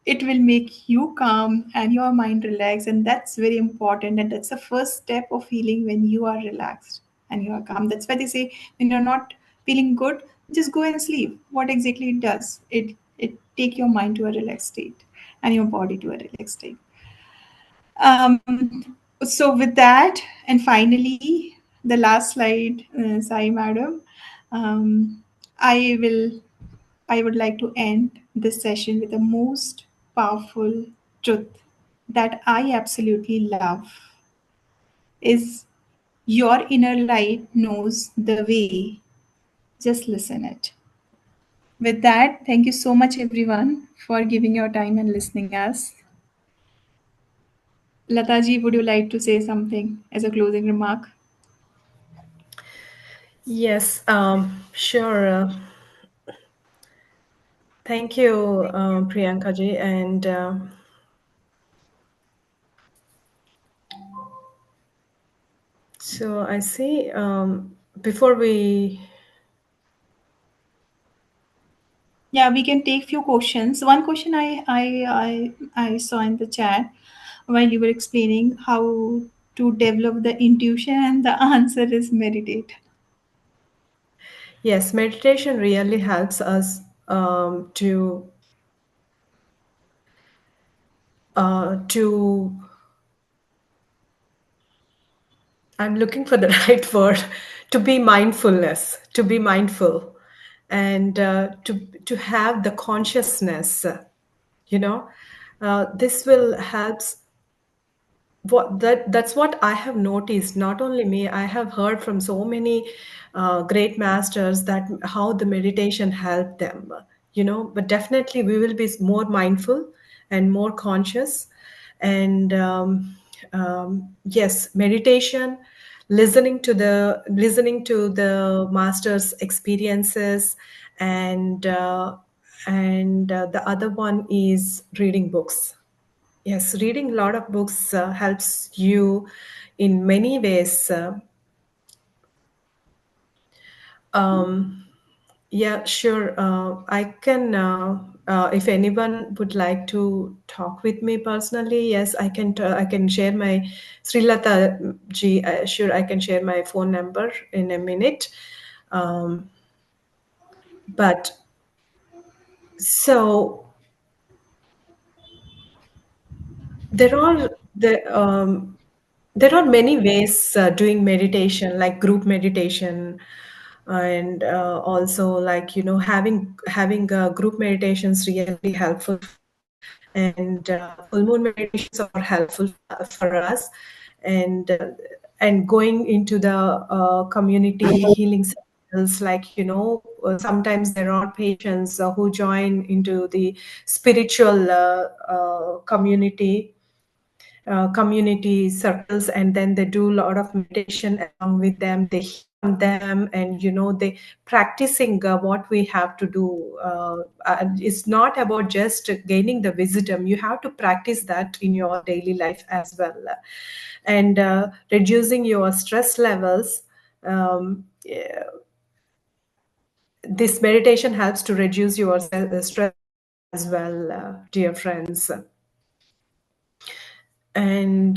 it will make you calm and your mind relax, and that's very important, and that's the first step of healing when you are relaxed and you are calm. That's why they say when you're not feeling good, just go and sleep. What exactly it does, it take your mind to a relaxed state and your body to a relaxed state. So with that, and finally, the last slide, Sai madam, um, I will I would like to end this session with the most powerful truth that I absolutely love is your inner light knows the way. Just listen it. With that, thank you so much everyone for giving your time and listening us. Lataji, would you like to say something as a closing remark? Yes, sure. Thank you, Priyanka ji. And so I see, before we, Yeah, we can take few questions. One question I saw in the chat while you were explaining how to develop the intuition, and the answer is meditate. yes, meditation really helps us to I'm looking for the right word, to be mindfulness, to be mindful, and to have the consciousness. You know, this will helps. That's what I have noticed. Not only me, I have heard from so many great masters that how the meditation helped them. You know, but definitely we will be more mindful and more conscious. And yes, meditation, listening to the masters' experiences, and the other one is reading books. Yes, reading a lot of books helps you in many ways. Um, yeah, sure. I can, if anyone would like to talk with me personally, yes, I can share my Sri Latha ji. Sure, I can share my phone number in a minute. Um, but so there are there are many ways doing meditation, like group meditation, and also like having group meditations really helpful for us, and full moon meditations are helpful for us, and uh, and going into the community healing circles, like sometimes there are patients who join into the spiritual community circles, and then they do a lot of meditation along with them. They hear from them, and they practicing what we have to do. It's not about just gaining the wisdom. You have to practice that in your daily life as well, and reducing your stress levels. Yeah, this meditation helps to reduce your stress as well, dear friends. And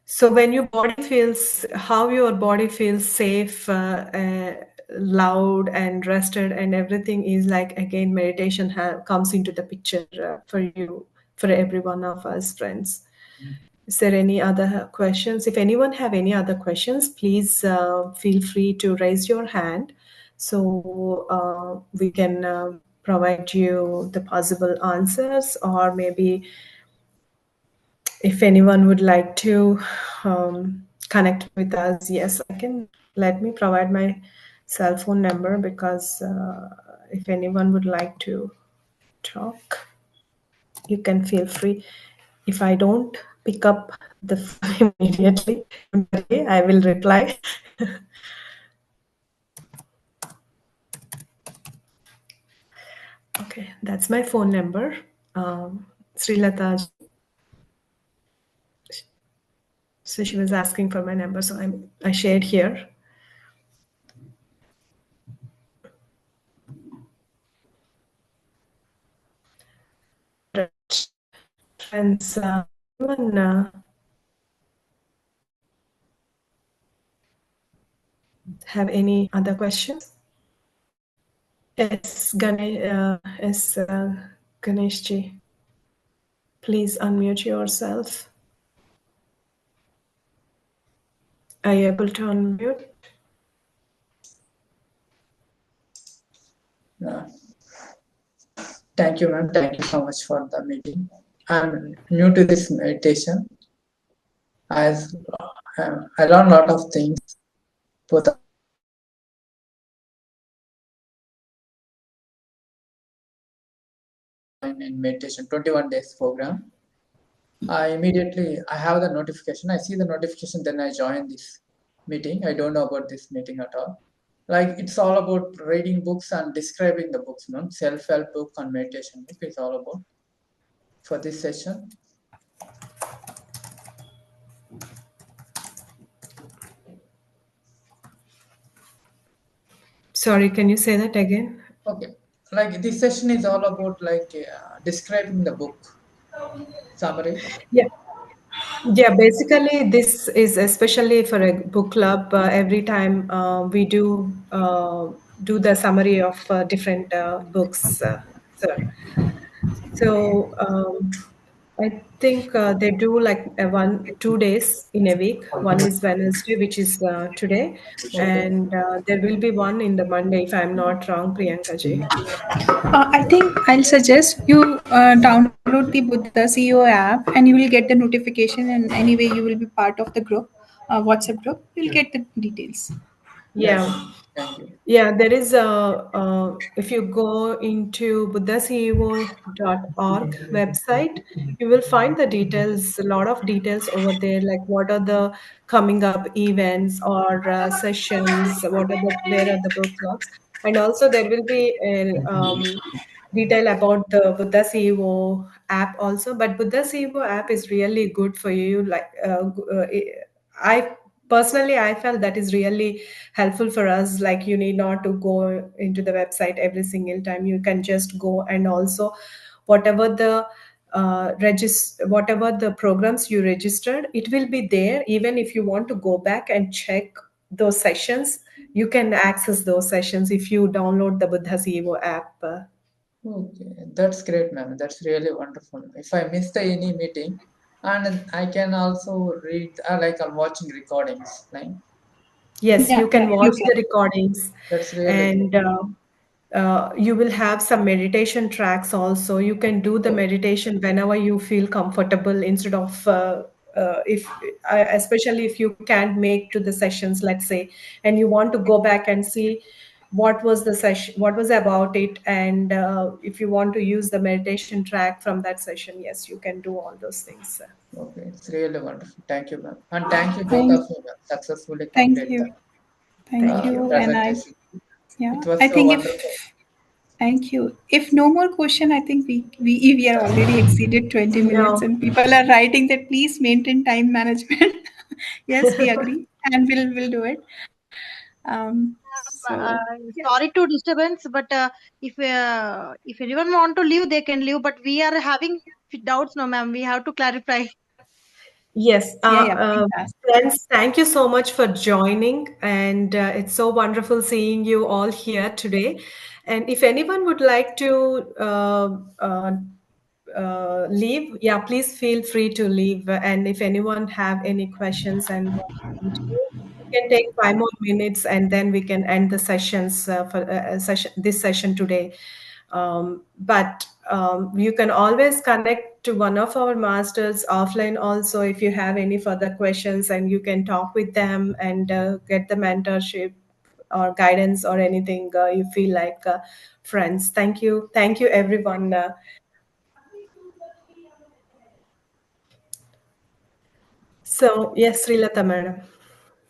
so when your body feels, how your body feels safe, loud and rested, and everything is like, again, meditation comes into the picture for you, for every one of us, friends. Is there any other questions? If anyone have any other questions, please feel free to raise your hand, so we can provide you the possible answers, or maybe if anyone would like to connect with us, yes, I can. Let me provide my cell phone number, because if anyone would like to talk, you can feel free. If I don't pick up the phone immediately, I will reply. Okay, that's my phone number. Sri Latha, so she was asking for my number, so I shared here. Friends, anyone have any other questions? Ganeshji, please unmute yourself. Are you able to unmute? Thank you, ma'am. Thank you so much for the meeting. I'm new to this meditation. As I learned a lot of things, both in meditation 21 days program. I have the notification. I see the notification, then I join this meeting. I don't know about this meeting at all. Like it's all about reading books and describing the books, no? Self-help book and meditation book is all about for this session. Sorry, can you say that again? Okay, like this session is all about like describing the book summary. Yeah. Yeah, basically, this is especially for a book club. Every time we do the summary of different books, sir. So I think they do like 2 days in a week. One is Wednesday, which is today, Okay. and there will be one in the Monday, if I'm not wrong, Priyanka ji. I think I'll suggest you download the Buddha CEO app and you will get the notification. And anyway, you will be part of the group, WhatsApp group. You'll get the details. Yes. Yeah. Thank you. Yeah, there is if you go into buddhaceo.org website, you will find the details, a lot of details over there, like what are the coming up events or sessions, where are the book clubs. And also there will be a detail about the Buddha CEO app also. But Buddha CEO app is really good for you. I personally, I felt that is really helpful for us. Like you need not to go into the website every single time. You can just go, and also whatever the whatever the programs you registered, it will be there. Even if you want to go back and check those sessions, you can access those sessions if you download the Buddha CEO app. Okay, that's great, ma'am. That's really wonderful. If I miss the any meeting, and I can also read, like I'm watching recordings, like Yes, you Yeah, can you watch can. the recordings, that's really great. and you will have some meditation tracks also. You can do the Oh, meditation whenever you feel comfortable instead of if especially if you can't make to the sessions, let's say, and you want to go back and see what was the session, what was about it, and if you want to use the meditation track from that session, yes, you can do all those things. okay, it's really wonderful. Thank you, ma'am. And thank you both of Thank, you, ma'am. Successfully thank complete the you. Thank Thank you. you. And presentation. yeah, It was I so think wonderful. if, thank you. If no more question, I think we are already exceeded 20 minutes No. and people are writing that please maintain time management. Yes, we agree and we'll do it. So yeah. Sorry to disturbance, but if anyone want to leave, they can leave. But we are having doubts, no, ma'am. We have to clarify. Yes, Yeah, please ask. friends, thank you so much for joining. And it's so wonderful seeing you all here today. And if anyone would like to leave, yeah, please feel free to leave. And if anyone have any questions and want to continue, we can take 5 more minutes and then we can end the sessions for this session today. But you can always connect to one of our masters offline also if you have any further questions, and you can talk with them and get the mentorship or guidance or anything you feel like. Friends, thank you everyone. So yes, Srilata madam.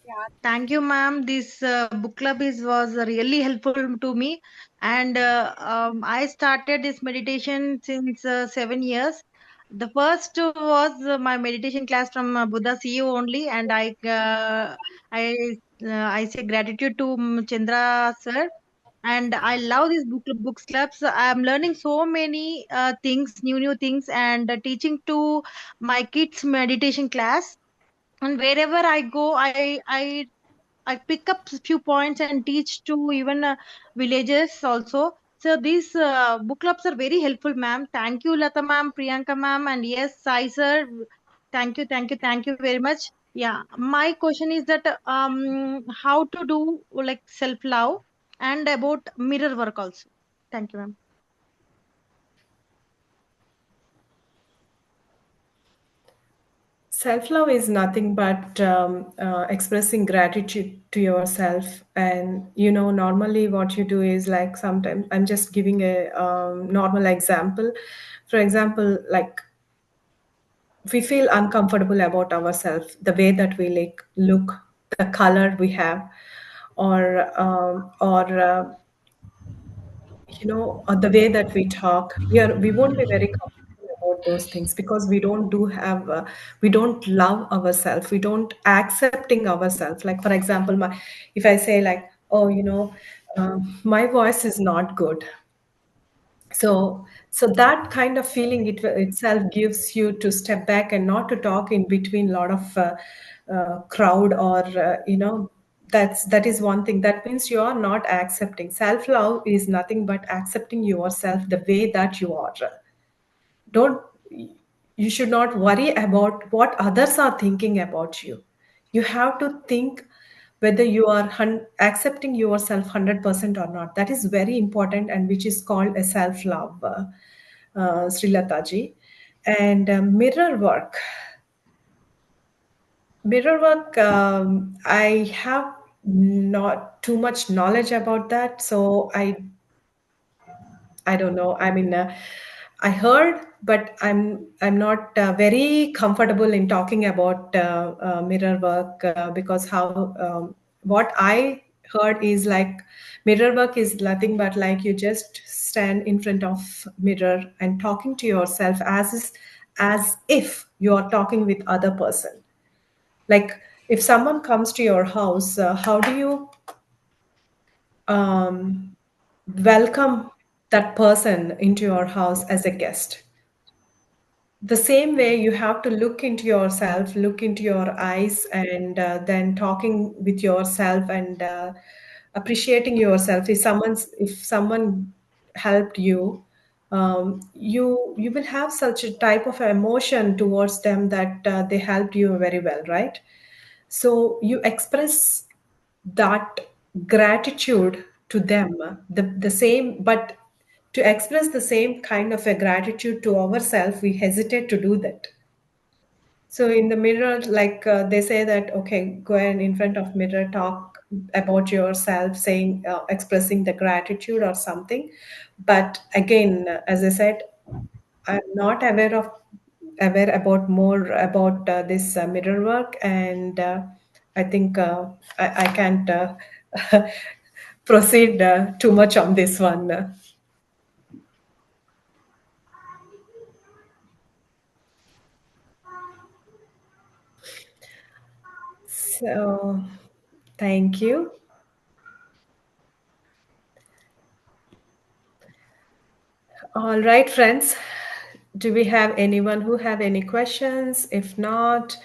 Yeah, thank you, ma'am. This book club was really helpful to me, and I started this meditation since 7 years. The first was my meditation class from Buddha CEO only, and I say gratitude to Chandra sir and I love these books clubs. I'm learning so many things, new things, and teaching to my kids meditation class. And wherever I go, I pick up few points and teach to even villages also. So these book clubs are very helpful, ma'am. Thank you, Latha ma'am, Priyanka ma'am, and yes, Sai sir. Thank you very much. Yeah, my question is that how to do like self love and about mirror work also. Thank you, ma'am. Self love is nothing but expressing gratitude to yourself. And normally what you do is like sometimes I'm just giving a normal example. For example, like we feel uncomfortable about ourselves, the way that we look, the color we have, or the way that we talk. We won't be very comfortable about those things because we don't love ourselves. We don't accepting ourselves. Like for example, if I say like, oh, my voice is not good, so that kind of feeling itself gives you to step back and not to talk in between a lot of crowd, or that is one thing. That means you are not accepting. Self love is nothing but accepting yourself the way that you are. Don't You should not worry about what others are thinking about you. You have to think whether you are accepting yourself 100% or not. That is very important, and which is called a self love, Sri Lataji. And mirror work, I have not too much knowledge about that, so I don't know. I mean, I heard, but I'm not very comfortable in talking about mirror work, because how what I heard is like mirror work is nothing but like you just stand in front of mirror and talking to yourself as if you are talking with other person. Like if someone comes to your house, how do you um, welcome that person into your house as a guest? The same way you have to look into yourself, look into your eyes, and then talking with yourself and appreciating yourself. If someone helped you, you will have such a type of emotion towards them that they helped you very well, right? So you express that gratitude to them, the same, but to express the same kind of a gratitude to ourselves, we hesitate to do that. So in the mirror, like they say that, okay, go and in front of mirror, talk about yourself, saying, expressing the gratitude or something. But again, as I said, I'm not aware about more about this mirror work, and I think I can't proceed too much on this one. So thank you. All right, friends. Do we have anyone who have any questions? If not,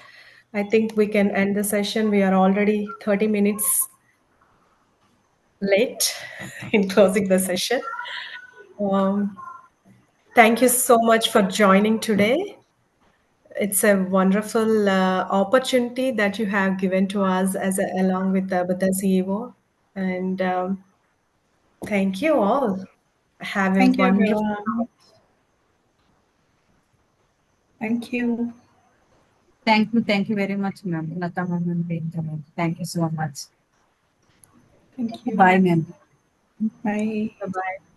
I think we can end the session. We are already 30 minutes late in closing the session. Um, Thank you so much for joining today. It's a wonderful opportunity that you have given to us along with the CEO. And thank you all. Have a Thank you, wonderful. everyone. Thank you. Thank you very much, ma'am. Latha ma'am and Priyanka ma'am. Thank you so much. Thank you. Bye, ma'am. Bye. Bye-bye.